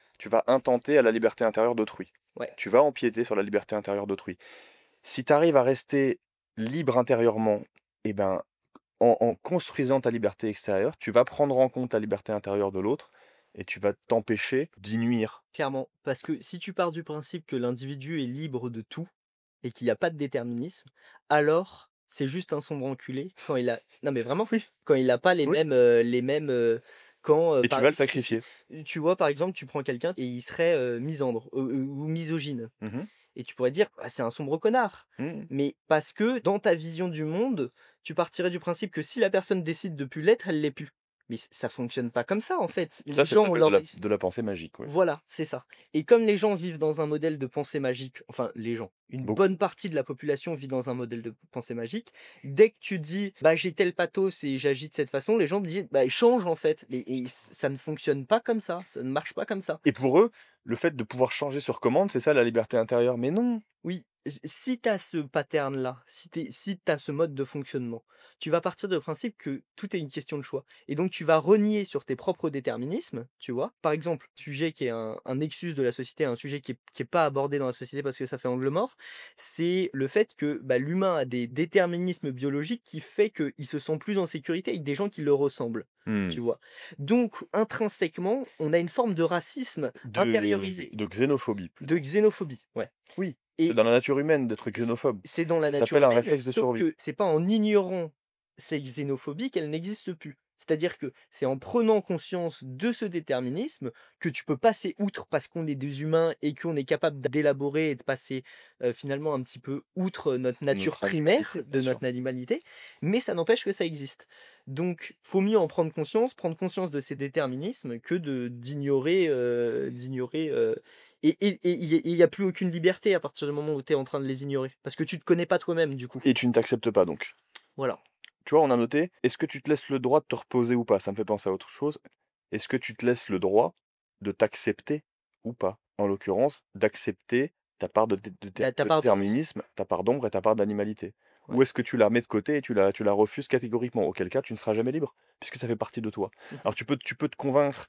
intenter à la liberté intérieure d'autrui. Ouais, Tu vas empiéter sur la liberté intérieure d'autrui. Si tu arrives à rester libre intérieurement, et ben, en construisant ta liberté extérieure, tu vas prendre en compte la liberté intérieure de l'autre et tu vas t'empêcher d'y nuire. clairement. Parce que si tu pars du principe que l'individu est libre de tout et qu'il y a pas de déterminisme, alors c'est juste un sombre enculé quand il a non mais vraiment, Oui, quand il a pas oui. les mêmes, quand, Et tu par vas le si sacrifier. tu vois, par exemple, tu prends quelqu'un et il serait, misandre, ou misogyne Mmh. et tu pourrais dire: «Ah, c'est un sombre connard». Mmh. Mais parce que dans ta vision du monde, tu partirais du principe que si la personne décide de plus l'être, elle l'est plus. Mais ça fonctionne pas comme ça, en fait. Les Ça, ça gens, on s'appelle de leur la de la pensée magique, ouais. voilà, c'est ça et comme les gens vivent dans un modèle de pensée magique, enfin les gens, Une Beaucoup. bonne partie de la population vit dans un modèle de pensée magique. Dès que tu dis: «Bah, j'ai tel pathos et j'agis de cette façon», les gens te disent: «Bah, change en fait». Mais ça ne fonctionne pas comme ça ne marche pas comme ça. Et pour eux, le fait de pouvoir changer sur commande, c'est ça la liberté intérieure. Mais non! Oui, si tu as ce pattern-là, si tu as ce mode de fonctionnement, tu vas partir du principe que tout est une question de choix et donc tu vas renier sur tes propres déterminismes, tu vois? Par exemple, sujet qui est un nexus de la société, un sujet qui est pas abordé dans la société parce que ça fait angle mort, c'est le fait que, bah, l'humain a des déterminismes biologiques qui fait qu'il se sent plus en sécurité avec des gens qui le ressemblent, Mmh. tu vois? Donc intrinsèquement, on a une forme de racisme intériorisé, De xénophobie de plutôt. xénophobie, ouais. Oui, c'est Et dans la nature humaine d'être C xénophobe. c'est dans la Ça nature s'appelle un humaine, réflexe de sauf survie. que c'est pas en ignorant ces xénophobies qu'elles n'existent plus. C'est-à-dire que c'est en prenant conscience de ce déterminisme que tu peux passer outre parce qu'on est des humains et qu'on est capable d'élaborer et de passer, finalement un petit peu outre notre nature Notre primaire animalité, bien de sûr. notre animalité, mais ça n'empêche que ça existe. Donc faut mieux en prendre conscience de ces déterminismes que de d'ignorer, et il y a plus aucune liberté à partir du moment où tu es en train de les ignorer. Parce que tu te connais pas toi-même, du coup. Et tu ne t'acceptes pas donc. Voilà. Tu vois, on a noté, est-ce que tu te laisses le droit de te reposer ou pas? Ça me fait penser à autre chose. Est-ce que tu te laisses le droit de t'accepter ou pas? En l'occurrence, d'accepter ta part Ta de part de déterminisme, ta part d'ombre et ta part d'animalité. ouais. Ou est-ce que tu la mets de côté et tu la refuses catégoriquement? Auquel cas, tu ne seras jamais libre, puisque ça fait partie de toi. Mmh. Alors tu peux te convaincre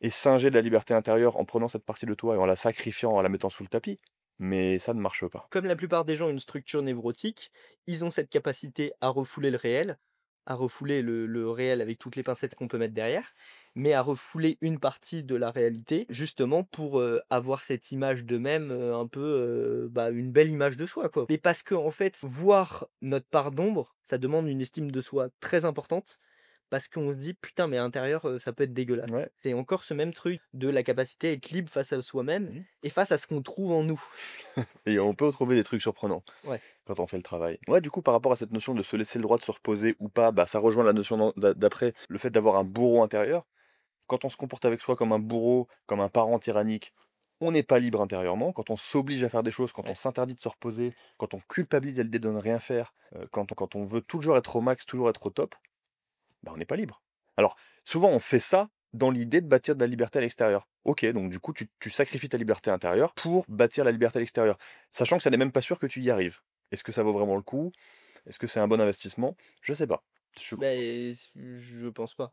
et singer de la liberté intérieure en prenant cette partie de toi et en la sacrifiant, en la mettant sous le tapis, mais ça ne marche pas. Comme la plupart des gens ont une structure névrotique, ils ont cette capacité à refouler le réel, à refouler le réel avec toutes les pincettes qu'on peut mettre derrière, mais à refouler une partie de la réalité, justement pour, avoir cette image d'eux-mêmes, un peu, bah, une belle image de soi, quoi. Mais parce qu'en fait, voir notre part d'ombre, ça demande une estime de soi très importante, parce qu'on se dit: «Putain, mais à l'intérieur, ça peut être dégueulasse». Ouais. C'est encore ce même truc de la capacité à être libre face à soi-même Mmh. et face à ce qu'on trouve en nous. Et on peut trouver des trucs surprenants. Ouais. Quand on fait le travail. Ouais, du coup, par rapport à cette notion de se laisser le droit de se reposer ou pas, bah, ça rejoint la notion d'après, le fait d'avoir un bourreau intérieur. Quand on se comporte avec soi comme un bourreau, comme un parent tyrannique, on n'est pas libre intérieurement. Quand on s'oblige à faire des choses, quand on Ouais. s'interdit de se reposer, quand on culpabilise à l'idée de ne rien faire, quand on veut toujours être au max, toujours être au top, bah, on n'est pas libre. Alors, souvent, on fait ça dans l'idée de bâtir de la liberté à l'extérieur. Ok, donc du coup, tu sacrifies ta liberté intérieure pour bâtir la liberté à l'extérieur, sachant que ça n'est même pas sûr que tu y arrives. Est-ce que ça vaut vraiment le coup? Est-ce que c'est un bon investissement? Je sais pas. Beh, je pense pas,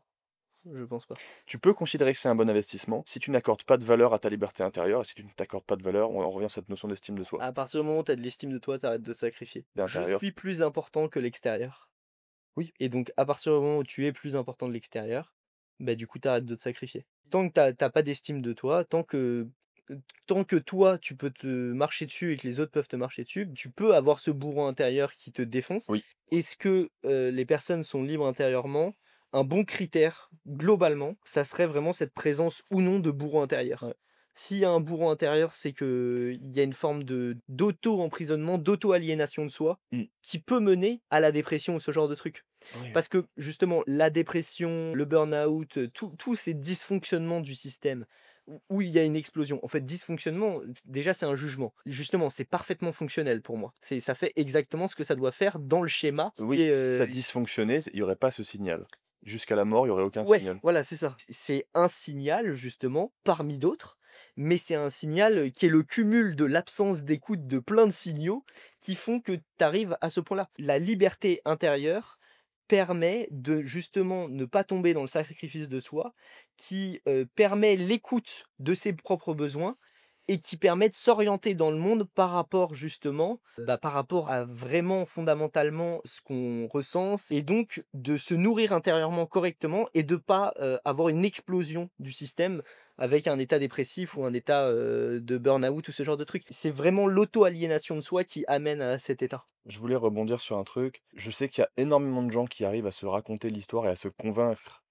je pense pas. Tu peux considérer que c'est un bon investissement si tu n'accordes pas de valeur à ta liberté intérieure, et si tu ne t'accordes pas de valeur, on en revient à cette notion d'estime de soi. À partir du moment où tu as de l'estime de toi, tu arrêtes de te sacrifier. Je D'intérieur, suis plus important que l'extérieur oui. et donc à partir du moment où tu es plus important de l'extérieur, bah, du coup, tu arrêtes de te sacrifier. Tant que tu as pas d'estime de toi, tant que toi, tu peux te marcher dessus et que les autres peuvent te marcher dessus, tu peux avoir ce bourreau intérieur qui te défonce. Oui. Est-ce que, les personnes sont libres intérieurement? Un bon critère, globalement, ça serait vraiment cette présence ou non de bourreau intérieur. Ouais. S'il y a un bourreau intérieur, c'est qu'il y a une forme d'auto-emprisonnement, d'auto-aliénation de soi, Mm. qui peut mener à la dépression ou ce genre de truc. Oui. Parce que justement, la dépression, le burn-out, tous ces dysfonctionnements du système où il y a une explosion. En fait, dysfonctionnement, déjà, c'est un jugement. Justement, c'est parfaitement fonctionnel pour moi. Ça fait exactement ce que ça doit faire dans le schéma qui Oui, est, si ça dysfonctionnait, il n'y aurait pas ce signal. Jusqu'à la mort, il n'y aurait aucun ouais, signal. voilà, c'est ça. C'est un signal, justement, parmi d'autres, mais c'est un signal qui est le cumul de l'absence d'écoute de plein de signaux qui font que tu arrives à ce point-là. La liberté intérieure permet de justement ne pas tomber dans le sacrifice de soi, qui permet l'écoute de ses propres besoins et qui permet de s'orienter dans le monde par rapport justement, bah, par rapport à vraiment fondamentalement ce qu'on ressent et donc de se nourrir intérieurement correctement et de pas, avoir une explosion du système avec un état dépressif ou un état, de burn-out ou ce genre de truc. C'est vraiment l'auto-aliénation de soi qui amène à cet état. Je voulais rebondir sur un truc. Je sais qu'il y a énormément de gens qui arrivent à se raconter l'histoire et à se convaincre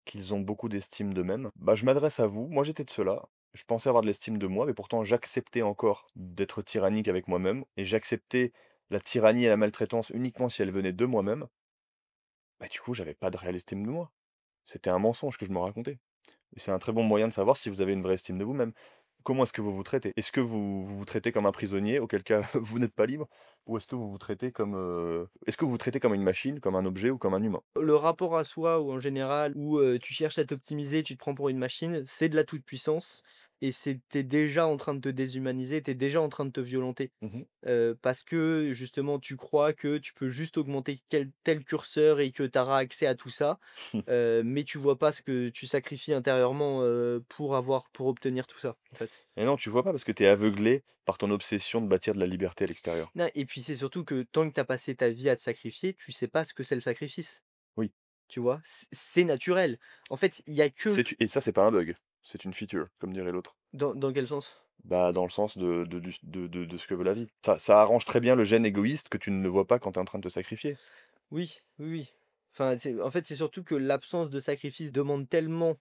qu'ils ont beaucoup d'estime d'eux-mêmes. Bah, je m'adresse à vous. Moi, j'étais de ceux-là. Je pensais avoir de l'estime de moi, mais pourtant, j'acceptais encore d'être tyrannique avec moi-même. Et j'acceptais la tyrannie et la maltraitance uniquement si elle venait de moi-même. Bah, du coup, j'avais pas de réelle estime de moi. C'était un mensonge que je me racontais. Et c'est un très bon moyen de savoir si vous avez une vraie estime de vous-même. comment est-ce que vous vous traitez? Est-ce que vous vous traitez comme un prisonnier, auquel cas vous n'êtes pas libre? Ou est-ce que vous vous traitez comme, est-ce que vous vous traitez comme une machine, comme un objet ou comme un humain? Le rapport à soi ou en général où, tu cherches à t'optimiser, tu te prends pour une machine, c'est de la toute-puissance et tu déjà en train de te déshumaniser, tu es déjà en train de te violenter. Mmh. Parce que justement tu crois que tu peux juste augmenter tel curseur et que tu auras accès à tout ça, mais tu vois pas ce que tu sacrifies intérieurement, pour obtenir tout ça, en fait. Et non, tu vois pas parce que tu es aveuglé par ton obsession de bâtir de la liberté à l'extérieur. Non et puis c'est surtout que tant que tu as passé ta vie à te sacrifier, tu sais pas ce que c'est le sacrifice, Oui, tu vois? C'est naturel. En fait, il y a que et ça, c'est pas un bug, c'est une feature, comme dirait l'autre. dans quel sens? Bah, dans le sens de ce que veut la vie. Ça arrange très bien le gène égoïste que tu ne le vois pas quand tu es en train de te sacrifier. Oui, oui, oui. Enfin, en fait, c'est surtout que l'absence de sacrifice demande tellement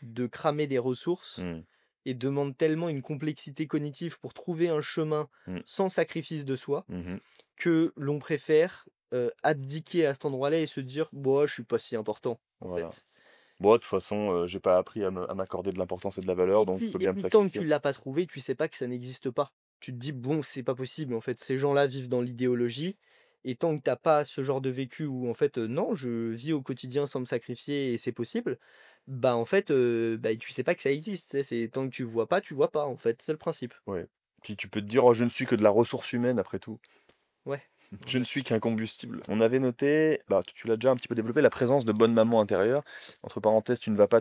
de cramer des ressources Mmh. et demande tellement une complexité cognitive pour trouver un chemin Mmh. sans sacrifice de soi, Mmh. que l'on préfère, abdiquer à cet endroit-là et se dire: «Bon, je suis pas si important, en Voilà. fait». Bon, de toute façon, j'ai pas appris à m'accorder de l'importance et de la valeur, donc je peux Et bien me puis tant que tu sacrifier. l'as pas trouvé, tu sais pas que ça n'existe pas. Tu te dis: «Bon, c'est pas possible, en fait, ces gens-là vivent dans l'idéologie» et tant que t'as pas ce genre de vécu où en fait, non, je vis au quotidien sans me sacrifier et c'est possible, bah, en fait, bah, tu sais pas que ça existe, tu sais? C'est tant que tu vois pas, en fait, c'est le principe. Ouais. Puis tu peux te dire: «Oh, je ne suis que de la ressource humaine après tout. Ouais, Je ne ouais. suis qu'un combustible». On avait noté, bah, tu l'as déjà un petit peu développé, la présence de bonne maman intérieure. Entre parenthèses, tu ne vas pas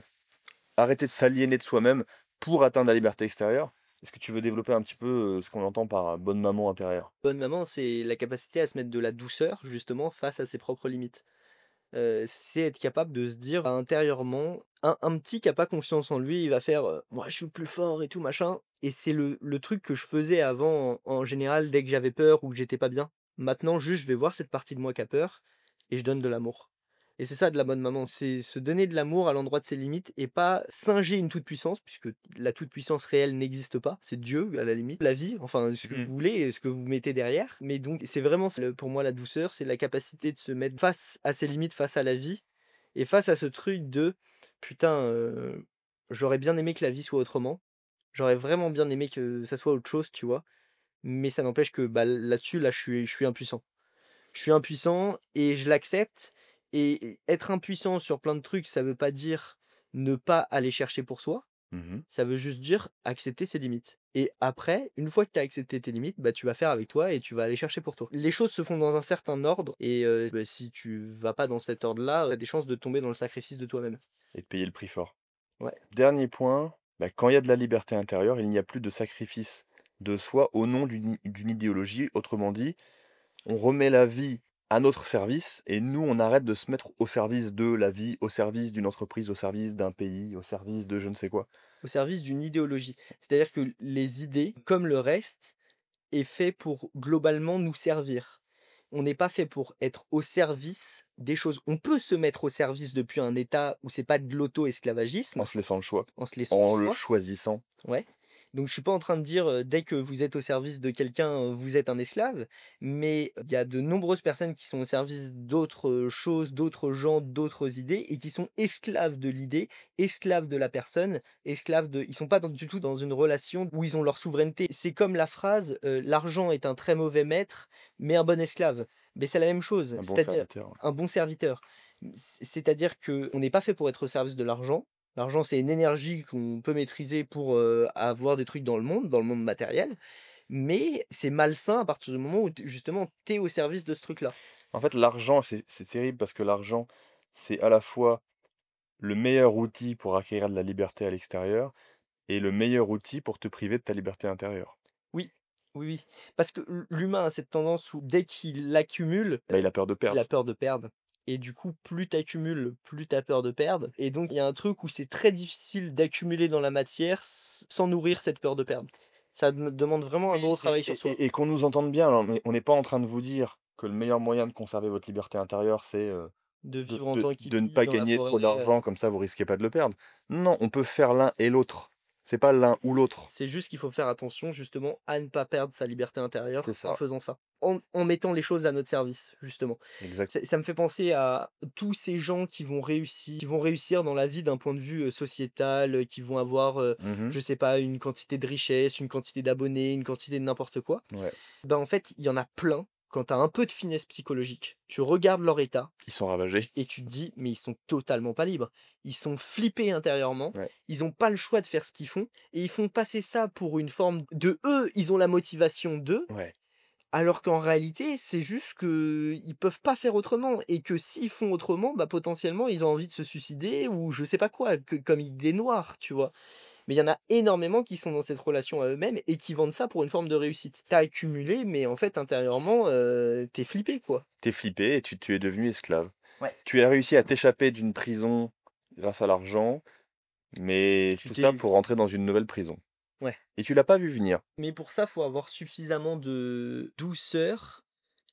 arrêter de s'aliéner de soi-même pour atteindre la liberté extérieure. Est-ce que tu veux développer un petit peu, ce qu'on entend par, bonne maman intérieure? Bonne maman, c'est la capacité à se mettre de la douceur, justement, face à ses propres limites. C'est être capable de se dire intérieurement, un petit qui a pas confiance en lui, il va faire, «Moi je suis le plus fort et tout machin» et c'est le truc que je faisais avant en général dès que j'avais peur ou que j'étais pas bien. Maintenant juste je vais voir cette partie de moi qui a peur et je donne de l'amour et c'est ça de la bonne maman, c'est se donner de l'amour à l'endroit de ses limites et pas singer une toute-puissance puisque la toute-puissance réelle n'existe pas, c'est Dieu à la limite, la vie, enfin ce que vous Mmh. voulez et ce que vous mettez derrière. Mais donc c'est vraiment pour moi la douceur, c'est la capacité de se mettre face à ses limites, face à la vie et face à ce truc de: «Putain, j'aurais bien aimé que la vie soit autrement. J'aurais vraiment bien aimé que ça soit autre chose», tu vois? Mais ça n'empêche que, bah, là-dessus, là, je suis impuissant. Je suis impuissant et je l'accepte et être impuissant sur plein de trucs, ça veut pas dire ne pas aller chercher pour soi, Mmh. ça veut juste dire accepter ses limites et après, une fois que tu as accepté tes limites, bah, tu vas faire avec toi et tu vas aller chercher pour toi. Les choses se font dans un certain ordre et bah, si tu vas pas dans cet ordre-là, tu as des chances de tomber dans le sacrifice de toi-même. Et de payer le prix fort. Ouais. Dernier point, bah, quand il y a de la liberté intérieure, il n'y a plus de sacrifice de soi au nom d'une idéologie. Autrement dit, on remet la vie à notre service et nous, on arrête de se mettre au service de la vie, au service d'une entreprise, au service d'un pays, au service de je ne sais quoi. Au service d'une idéologie. C'est-à-dire que les idées, comme le reste, est fait pour globalement nous servir. On n'est pas fait pour être au service des choses. On peut se mettre au service depuis un état où c'est pas de En l'auto-esclavagisme, se laissant le choix, en se laissant en le le choix. choisissant. Ouais. Donc je suis pas en train de dire, dès que vous êtes au service de quelqu'un, vous êtes un esclave, mais il y a de nombreuses personnes qui sont au service d'autres, choses, d'autres gens, d'autres idées et qui sont esclaves de l'idée, esclaves de la personne, esclaves de ils sont pas du tout dans une relation où ils ont leur souveraineté. C'est comme la phrase, «L'argent est un très mauvais maître, mais un bon esclave». Mais c'est la même chose, Un bon c'est-à-dire serviteur. un bon serviteur. C'est-à-dire qu'on n'est pas fait pour être au service de l'argent. L'argent, c'est une énergie qu'on peut maîtriser pour, avoir des trucs dans le monde matériel, mais c'est malsain à partir du moment où justement, tu es au service de ce truc-là. En fait, l'argent, c'est terrible parce que l'argent, c'est à la fois le meilleur outil pour acquérir de la liberté à l'extérieur et le meilleur outil pour te priver de ta liberté intérieure. Oui, oui, oui, parce que l'humain a cette tendance où dès qu'il accumule, Bah, il a peur de il a perdre. peur de perdre et du coup, plus tu accumules, plus tu as peur de perdre et donc il y a un truc où c'est très difficile d'accumuler dans la matière sans nourrir cette peur de perdre. Ça demande vraiment un gros Oui, travail sur soi. et qu'on nous entende bien, alors, mais on n'est pas en train de vous dire que le meilleur moyen de conserver votre liberté intérieure, c'est De de, vivre en de ne tranquillité pas dans la gagner trop forêt, d'argent, comme ça vous risquez pas de le perdre. Non, on peut faire l'un et l'autre C'est pas l'un ou l'autre. C'est juste qu'il faut faire attention justement à ne pas perdre sa liberté C'est intérieure en ça, faisant ça. En mettant les choses à notre service, justement. exact. Ça me fait penser à tous ces gens qui vont réussir dans la vie d'un point de vue, sociétal, qui vont avoir, Mmh. je sais pas, une quantité de richesse, une quantité d'abonnés, une quantité de n'importe quoi. Ouais, Ben, en fait, il y en a plein, quand tu as un peu de finesse psychologique, tu regardes leur état ils sont ravagés. et tu te dis: «Mais ils sont totalement pas libres». Ils sont flippés intérieurement, Ouais, ils ont pas le choix de faire ce qu'ils font et ils font passer ça pour une forme de eux, ils ont la motivation d'eux, ouais. alors qu'en réalité, c'est juste qu'ils peuvent pas faire autrement et que s'ils font autrement, bah, potentiellement, ils ont envie de se suicider ou je sais pas quoi, que comme idée noire, tu vois? Mais il y en a énormément qui sont dans cette relation à eux-mêmes et qui vendent ça pour une forme de réussite. Tu accumulé, mais en fait, intérieurement, tu flippé, quoi. Tu flippé et tu es devenu esclave. Ouais. Tu as réussi à t'échapper d'une prison grâce à l'argent, mais Tu tout ça t'es pour rentrer dans une nouvelle prison Ouais. et tu l'as pas vu venir. Mais pour ça, faut avoir suffisamment de douceur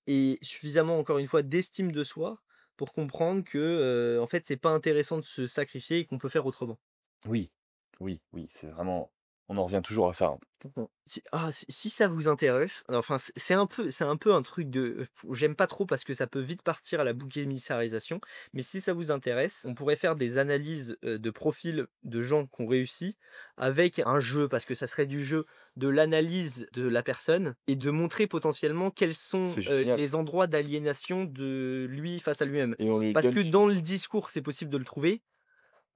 et suffisamment, encore une fois, d'estime de soi pour comprendre que, en fait, c'est pas intéressant de se sacrifier et qu'on peut faire autrement. Oui, oui, oui, c'est vraiment on en revient toujours à ça, hein. Si ça vous intéresse, enfin, c'est un peu un truc de j'aime pas trop parce que ça peut vite partir à la bouc émissarisation, mais si ça vous intéresse, on pourrait faire des analyses, de profils de gens qui ont réussi avec un jeu, parce que ça serait du jeu, de l'analyse de la personne et de montrer potentiellement quels sont, C'est génial les endroits d'aliénation de lui face à lui-même. et on lui Parce donne que dans le discours, c'est possible de le trouver,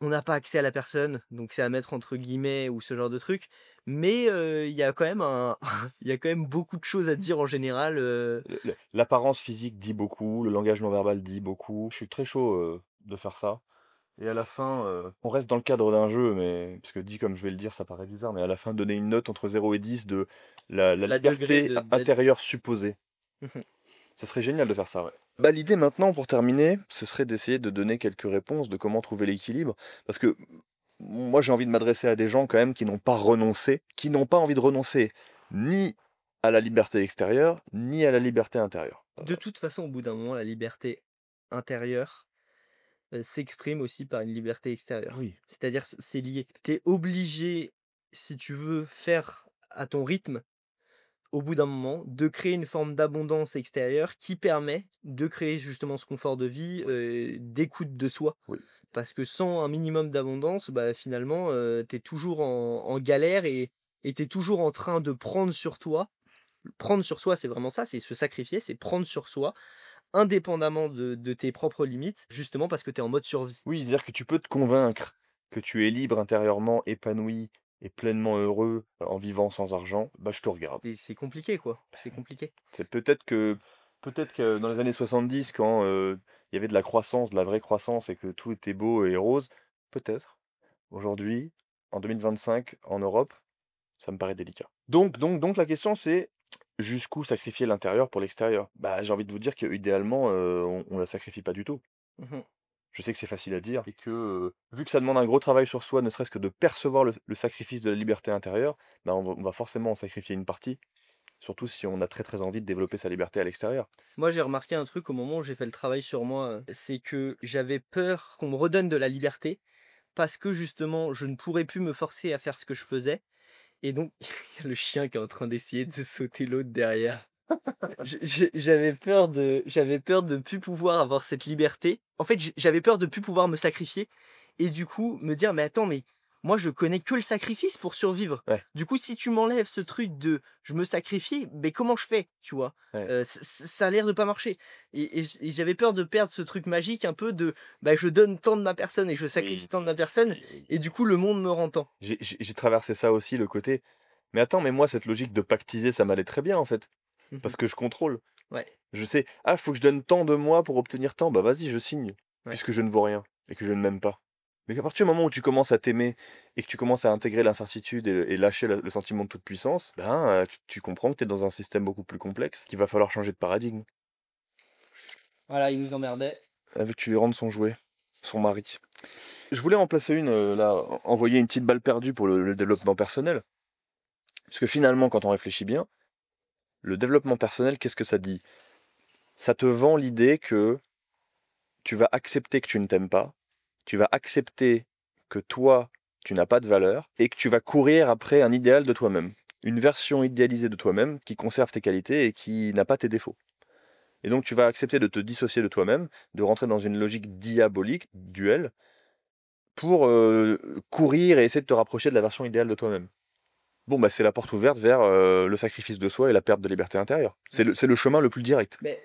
on n'a pas accès à la personne, donc c'est à mettre entre guillemets ou ce genre de truc. Mais, il y a quand même un il y a quand même beaucoup de choses à dire en général, l'apparence physique dit beaucoup, le langage non verbal dit beaucoup. Je suis très chaud, de faire ça et à la fin, on reste dans le cadre d'un jeu, mais parce que dit comme je vais le dire, ça paraît bizarre, mais à la fin, donner une note entre 0 et 10 de la la degré liberté de d'être intérieure supposée. mmh Ce serait génial de faire ça, ouais. Bah, l'idée maintenant, pour terminer, ce serait d'essayer de donner quelques réponses de comment trouver l'équilibre. Parce que moi, j'ai envie de m'adresser à des gens quand même qui n'ont pas renoncé, qui n'ont pas envie de renoncer ni à la liberté extérieure, ni à la liberté intérieure. De toute façon, au bout d'un moment, la liberté intérieure, s'exprime aussi par une liberté extérieure. Oui, C'est-à-dire c'est lié. Tu es obligé, si tu veux faire à ton rythme, au bout d'un moment, de créer une forme d'abondance extérieure qui permet de créer justement ce confort de vie, d'écoute de soi. oui. Parce que sans un minimum d'abondance, bah, finalement, tu es toujours en galère et tu es toujours en train de prendre sur toi. Prendre sur soi, c'est vraiment ça, c'est se sacrifier, c'est prendre sur soi, indépendamment de tes propres limites, justement parce que tu es en mode survie. Oui, c'est-à-dire que tu peux te convaincre que tu es libre intérieurement, épanoui et pleinement heureux en vivant sans argent, bah je te regarde. Et c'est compliqué, quoi, c'est compliqué. C'est peut-être que dans les années 70, quand il y avait de la croissance, de la vraie croissance et que tout était beau et rose, peut-être. Aujourd'hui, en 2025, en Europe, ça me paraît délicat. Donc la question c'est jusqu'où sacrifier l'intérieur pour l'extérieur? Bah, j'ai envie de vous dire qu'idéalement, on la sacrifie pas du tout. Mmh. Je sais que c'est facile à dire et que, vu que ça demande un gros travail sur soi, ne serait-ce que de percevoir le sacrifice de la liberté intérieure, bah, on va forcément en sacrifier une partie, surtout si on a très, très envie de développer sa liberté à l'extérieur. Moi, j'ai remarqué un truc au moment où j'ai fait le travail sur moi, c'est que j'avais peur qu'on me redonne de la liberté parce que justement, je ne pourrais plus me forcer à faire ce que je faisais et donc il y a le chien qui est en train d'essayer de sauter l'autre derrière. J'avais peur de plus pouvoir avoir cette liberté. En fait, j'avais peur de plus pouvoir me sacrifier et du coup me dire: «Mais attends, mais moi je connais que le sacrifice pour survivre. Ouais, Du coup, si tu m'enlèves ce truc de je me sacrifie, mais comment je fais?» Tu vois? ouais. Ça a l'air de pas marcher et j'avais peur de perdre ce truc magique un peu de, bah, je donne tant de ma personne et je sacrifie Oui, tant de ma personne oui, oui. et du coup le monde me rend tant. J'ai traversé ça aussi, le côté: «Mais attends, mais moi cette logique de pactiser, ça m'allait très bien en fait, Mmh. parce que je contrôle. Ouais, Je sais, ah, faut que je donne tant de moi pour obtenir tant, bah vas-y, je signe, ouais. puisque je ne vaux rien et que je ne m'aime pas». Mais qu'à partir du moment où tu commences à t'aimer et que tu commences à intégrer l'incertitude et lâcher le sentiment de toute puissance, ben, tu comprends que tu es dans un système beaucoup plus complexe, qu'il va falloir changer de paradigme. Voilà, il nous emmerdait. Avec tu lui rendes son jouet, son mari. Je voulais en placer une, là, envoyer une petite balle perdue pour le développement personnel. Parce que finalement, quand on réfléchit bien, le développement personnel, qu'est-ce que ça dit? Ça te vend l'idée que tu vas accepter que tu ne t'aimes pas, tu vas accepter que toi, tu n'as pas de valeur, et que tu vas courir après un idéal de toi-même. Une version idéalisée de toi-même qui conserve tes qualités et qui n'a pas tes défauts. Et donc tu vas accepter de te dissocier de toi-même, de rentrer dans une logique diabolique, duel, pour courir et essayer de te rapprocher de la version idéale de toi-même. Bon, bah c'est la porte ouverte vers le sacrifice de soi et la perte de liberté intérieure. C'est le chemin le plus direct. Mais,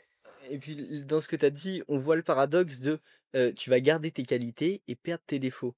et puis dans ce que tu as dit, on voit le paradoxe de tu vas garder tes qualités et perdre tes défauts.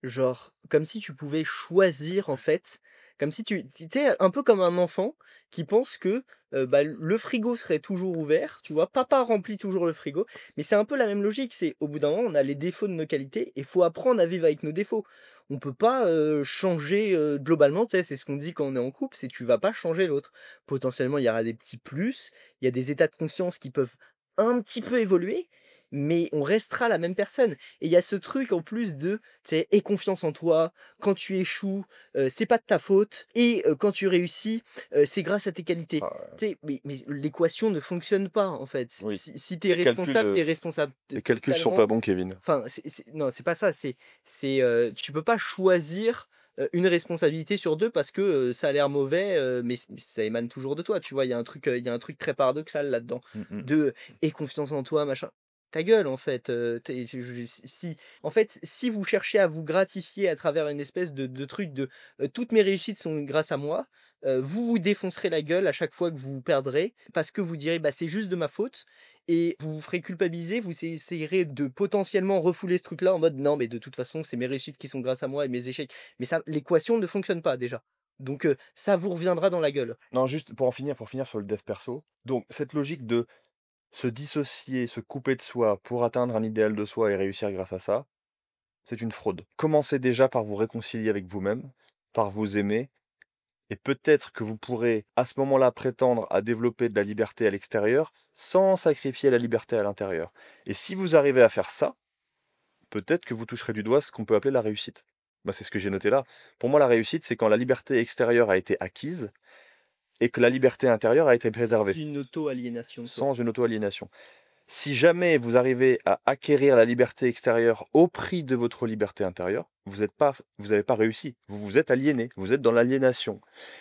Genre, comme si tu pouvais choisir en fait, comme si tu sais, un peu comme un enfant qui pense que bah, le frigo serait toujours ouvert, tu vois, papa remplit toujours le frigo, mais c'est un peu la même logique, c'est au bout d'un moment, on a les défauts de nos qualités et il faut apprendre à vivre avec nos défauts. On peut pas changer globalement, tu sais, c'est ce qu'on dit quand on est en couple, c'est tu vas pas changer l'autre. Potentiellement, il y aura des petits plus, il y a des états de conscience qui peuvent un petit peu évoluer, mais on restera la même personne. Et il y a ce truc en plus de, tu sais, aie confiance en toi, quand tu échoues, c'est pas de ta faute, et quand tu réussis, c'est grâce à tes qualités. Ah, Tu sais, mais l'équation ne fonctionne pas en fait. oui. Si tu es Les calculs, responsable, tu es responsable les calculs sont totalement. pas bons, Kevin. Enfin, non, c'est pas ça, tu peux pas choisir une responsabilité sur deux parce que ça a l'air mauvais, mais ça émane toujours de toi, tu vois. Il y a un truc très paradoxal là-dedans. Mm, mm. De aie confiance en toi, machin. Ta gueule, en fait. En fait, si vous cherchez à vous gratifier à travers une espèce de truc de toutes mes réussites sont grâce à moi, vous vous défoncerez la gueule à chaque fois que vous perdrez parce que vous direz bah c'est juste de ma faute et vous vous ferez culpabiliser, vous essayerez de potentiellement refouler ce truc-là en mode non, mais de toute façon, c'est mes réussites qui sont grâce à moi et mes échecs. Mais ça, l'équation ne fonctionne pas déjà. Donc ça vous reviendra dans la gueule. Non, juste pour finir sur le dev perso. Donc, cette logique de se dissocier, se couper de soi pour atteindre un idéal de soi et réussir grâce à ça, c'est une fraude. Commencez déjà par vous réconcilier avec vous-même, par vous aimer, et peut-être que vous pourrez à ce moment-là prétendre à développer de la liberté à l'extérieur sans sacrifier la liberté à l'intérieur. Et si vous arrivez à faire ça, peut-être que vous toucherez du doigt ce qu'on peut appeler la réussite. Bah, c'est ce que j'ai noté là. Pour moi, la réussite, c'est quand la liberté extérieure a été acquise et que la liberté intérieure a été préservée, Une auto-aliénation de soi. sans une auto-aliénation. Si jamais vous arrivez à acquérir la liberté extérieure au prix de votre liberté intérieure, vous n'avez pas réussi. Vous vous êtes aliéné, vous êtes dans l'aliénation.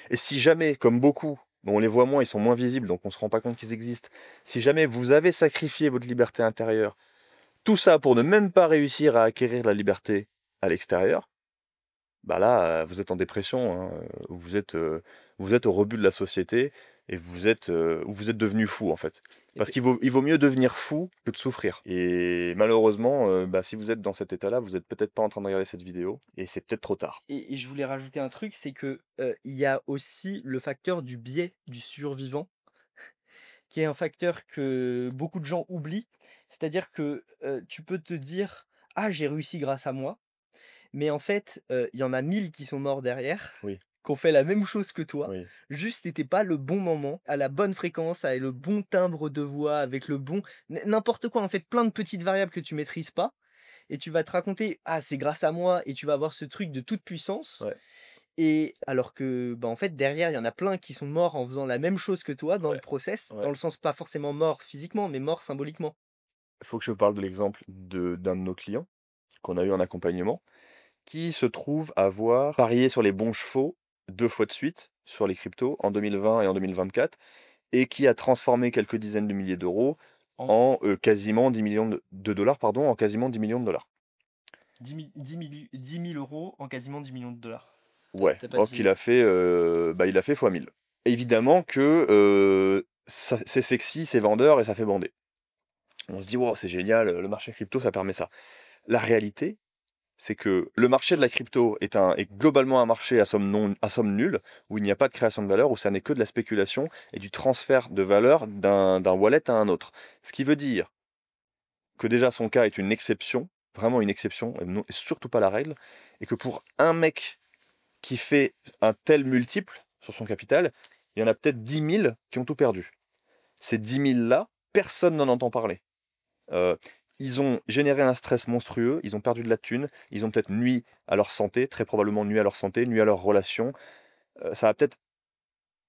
Et si jamais, comme beaucoup, bon, on les voit moins, ils sont moins visibles, donc on ne se rend pas compte qu'ils existent, si jamais vous avez sacrifié votre liberté intérieure, tout ça pour ne même pas réussir à acquérir la liberté à l'extérieur, bah là, vous êtes en dépression, hein, vous êtes au rebut de la société et vous êtes devenu fou en fait. Et, Parce il vaut mieux devenir fou que de souffrir. Et malheureusement, bah, si vous êtes dans cet état-là, vous êtes peut-être pas en train de regarder cette vidéo et c'est peut-être trop tard. et je voulais rajouter un truc, c'est que il y a aussi le facteur du biais du survivant, qui est un facteur que beaucoup de gens oublient. C'est-à-dire que tu peux te dire ah j'ai réussi grâce à moi. Mais en fait, il y en a 1000 qui sont morts derrière, Oui, qui ont fait la même chose que toi. oui. Juste, tu pas le bon moment, à la bonne fréquence, avec le bon timbre de voix, avec le bon n'importe quoi, en fait, plein de petites variables que tu maîtrises pas et tu vas te raconter: «Ah, c'est grâce à moi» et tu vas avoir ce truc de toute puissance Ouais, et alors que, bah, en fait, derrière, il y en a plein qui sont morts en faisant la même chose que toi dans le ouais, process, ouais. dans le sens pas forcément mort physiquement, mais mort symboliquement. Il faut que je parle de l'exemple d'un de nos clients qu'on a eu en accompagnement, qui se trouve avoir parié sur les bons chevaux 2 fois de suite sur les cryptos en 2020 et en 2024 et qui a transformé quelques dizaines de milliers d'euros En en quasiment 10 millions de dollars, pardon, en quasiment 10 millions de dollars. 10 000 € en quasiment 10 millions de dollars. Ouais, T'as pas donc dit. il a fait fois 1000. Évidemment que c'est sexy, c'est vendeur et ça fait bander. On se dit, wow, c'est génial, le marché crypto, ça permet ça. La réalité, c'est que le marché de la crypto est globalement un marché à somme nulle, où il n'y a pas de création de valeur, où ça n'est que de la spéculation et du transfert de valeur d'un wallet à un autre. Ce qui veut dire que déjà son cas est une exception, vraiment une exception, et surtout pas la règle, et que pour un mec qui fait un tel multiple sur son capital, il y en a peut-être 10 000 qui ont tout perdu. Ces 10 000 là, personne n'en entend parler. Euh, Ils ont généré un stress monstrueux, ils ont perdu de la thune, ils ont peut-être nui à leur santé, très probablement nui à leur santé, nui à leurs relations. Ça a peut-être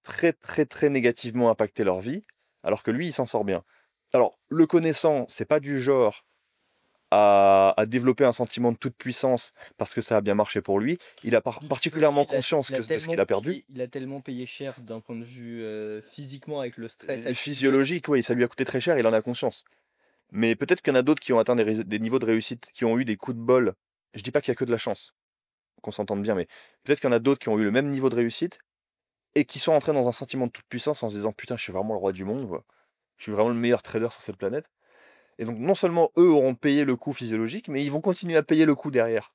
très très très négativement impacté leur vie, alors que lui, il s'en sort bien. Alors, le connaissant, c'est pas du genre à développer un sentiment de toute puissance parce que ça a bien marché pour lui. Il a Puis aussi, particulièrement conscience de ce qu'il a perdu. il a tellement payé cher d'un point de vue physiquement avec le stress actuel. Physiologique, oui, ça lui a coûté très cher, il en a conscience. Mais peut-être qu'il y en a d'autres qui ont atteint des niveaux de réussite, qui ont eu des coups de bol. Je dis pas qu'il y a que de la chance, qu'on s'entende bien, mais peut-être qu'il y en a d'autres qui ont eu le même niveau de réussite et qui sont entrés dans un sentiment de toute puissance en se disant putain, je suis vraiment le roi du monde, quoi. Je suis vraiment le meilleur trader sur cette planète. Et donc non seulement eux auront payé le coût physiologique, mais ils vont continuer à payer le coût derrière.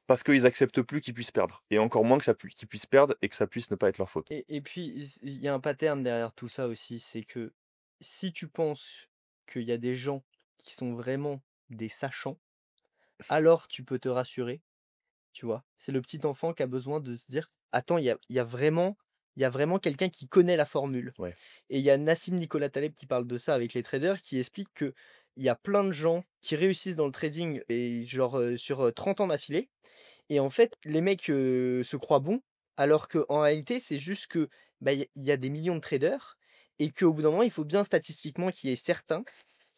Parce qu'ils acceptent plus qu'ils puissent perdre. Et encore moins qu'ils puissent perdre et que ça puisse ne pas être leur faute. Et puis, il y a un pattern derrière tout ça aussi, c'est que si tu penses qu'il y a des gens qui sont vraiment des sachants, alors tu peux te rassurer, tu vois. C'est le petit enfant qui a besoin de se dire, attends, il y a vraiment quelqu'un qui connaît la formule. Ouais. Et il y a Nassim Nicolas Taleb qui parle de ça avec les traders, qui explique que il y a plein de gens qui réussissent dans le trading et genre sur 30 ans d'affilée. Et en fait, les mecs, se croient bons, alors qu'en réalité, c'est juste que, bah, il y a des millions de traders et qu'au bout d'un moment, il faut bien statistiquement qu'il y ait certains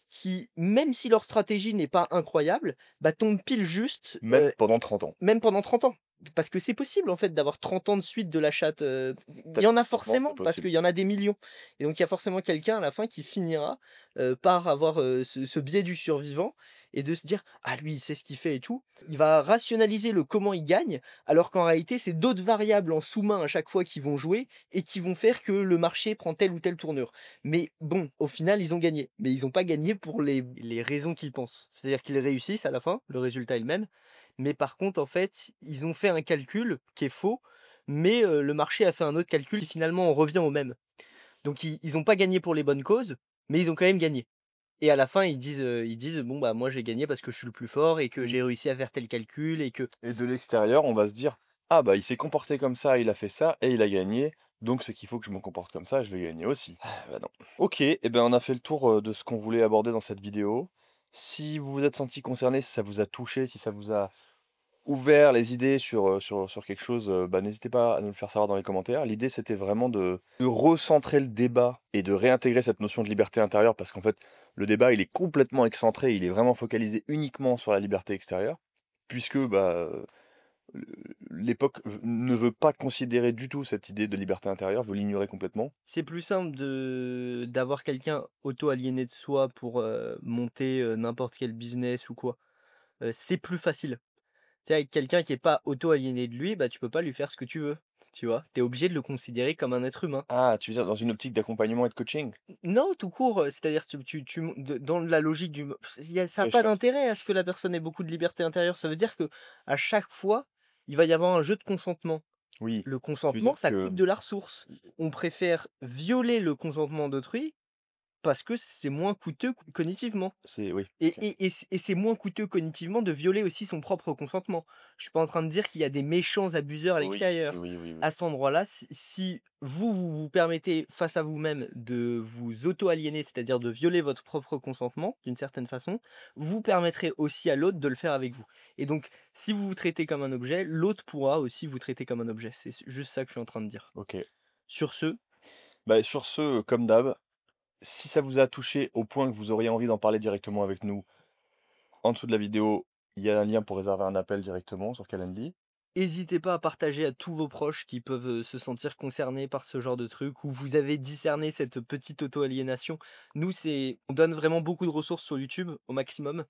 qui, même si leur stratégie n'est pas incroyable, bah, tombent pile juste, Même pendant 30 ans. même pendant 30 ans. Parce que c'est possible en fait d'avoir 30 ans de suite de la chatte, il y en a forcément, c'est parce possible. qu'il y en a des millions. Et donc il y a forcément quelqu'un à la fin qui finira, par avoir, ce biais du survivant et de se dire: «Ah lui, il sait ce qu'il fait et tout». Il va rationaliser le comment il gagne, alors qu'en réalité, c'est d'autres variables en sous-main à chaque fois qui vont jouer et qui vont faire que le marché prend telle ou telle tournure. Mais bon, au final, ils ont gagné. Mais ils ont pas gagné pour les raisons qu'ils pensent. C'est-à-dire qu'ils réussissent à la fin, le résultat est le même, mais par contre, en fait, ils ont fait un calcul qui est faux, mais le marché a fait un autre calcul et finalement on revient au même. Donc ils ont pas gagné pour les bonnes causes, mais ils ont quand même gagné. Et à la fin, ils disent: «Bon, bah, moi j'ai gagné parce que je suis le plus fort et que j'ai réussi à faire tel calcul et que». Et de l'extérieur, on va se dire ah bah il s'est comporté comme ça, il a fait ça et il a gagné. Donc c'est qu'il faut que je me comporte comme ça, je vais gagner aussi. Ah, bah non. Ok, et ben on a fait le tour de ce qu'on voulait aborder dans cette vidéo. Si vous vous êtes senti concerné, si ça vous a touché, si ça vous a ouvert les idées sur quelque chose, bah, n'hésitez pas à nous le faire savoir dans les commentaires. L'idée, c'était vraiment de recentrer le débat et de réintégrer cette notion de liberté intérieure parce qu'en fait, le débat, il est complètement excentré, il est vraiment focalisé uniquement sur la liberté extérieure, puisque bah, l'époque ne veut pas considérer du tout cette idée de liberté intérieure, veut l'ignorer complètement. C'est plus simple d'avoir quelqu'un auto-aliéné de soi pour, monter, n'importe quel business ou quoi. C'est plus facile. Tu sais, avec quelqu'un qui est pas auto-aliéné de lui, bah, tu peux pas lui faire ce que tu veux, tu vois? Tu es obligé de le considérer comme un être humain. Ah, tu veux dire dans une optique d'accompagnement et de coaching? Non, tout court, c'est-à-dire tu mon de dans la logique du ça a Oui, je pas capte. d'intérêt à ce que la personne ait beaucoup de liberté intérieure. Ça veut dire que à chaque fois, il va y avoir un jeu de consentement. Oui, Le tu veux consentement, dire ça coûte que de la ressource. On préfère violer le consentement d'autrui parce que c'est moins coûteux cognitivement. c'est oui, Et OK. c'est moins coûteux cognitivement de violer aussi son propre consentement. Je suis pas en train de dire qu'il y a des méchants abuseurs à Oui, l'extérieur. oui, oui, oui. À cet endroit-là, si vous permettez face à vous-même de vous auto-aliéner, c'est-à-dire de violer votre propre consentement d'une certaine façon, vous permettrez aussi à l'autre de le faire avec vous. Et donc, si vous vous traitez comme un objet, l'autre pourra aussi vous traiter comme un objet. C'est juste ça que je suis en train de dire. OK. Sur ce, Bah, sur ce, comme d'hab, si ça vous a touché au point que vous auriez envie d'en parler directement avec nous, en dessous de la vidéo, il y a un lien pour réserver un appel directement sur Calendly. hésitez pas à partager à tous vos proches qui peuvent, se sentir concernés par ce genre de truc, où vous avez discerné cette petite auto-aliénation. Nous, on donne vraiment beaucoup de ressources sur YouTube au maximum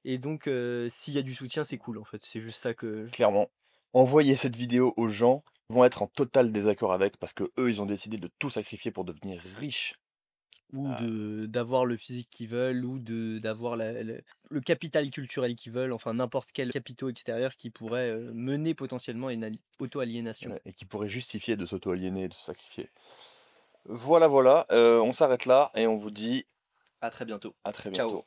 et donc s'il y a du soutien, c'est cool en fait. C'est juste ça que Clairement, envoyer cette vidéo aux gens vont être en total désaccord avec parce que eux, ils ont décidé de tout sacrifier pour devenir riches. ou Ah, de d'avoir le physique qu'ils veulent ou d'avoir le capital culturel qu'ils veulent, enfin n'importe quel capitaux extérieur qui pourrait, mener potentiellement à une auto-aliénation. ouais, et qui pourrait justifier de s'auto-aliéner et de se sacrifier. Voilà, voilà, on s'arrête là et on vous dit À très bientôt. à très Ciao. bientôt.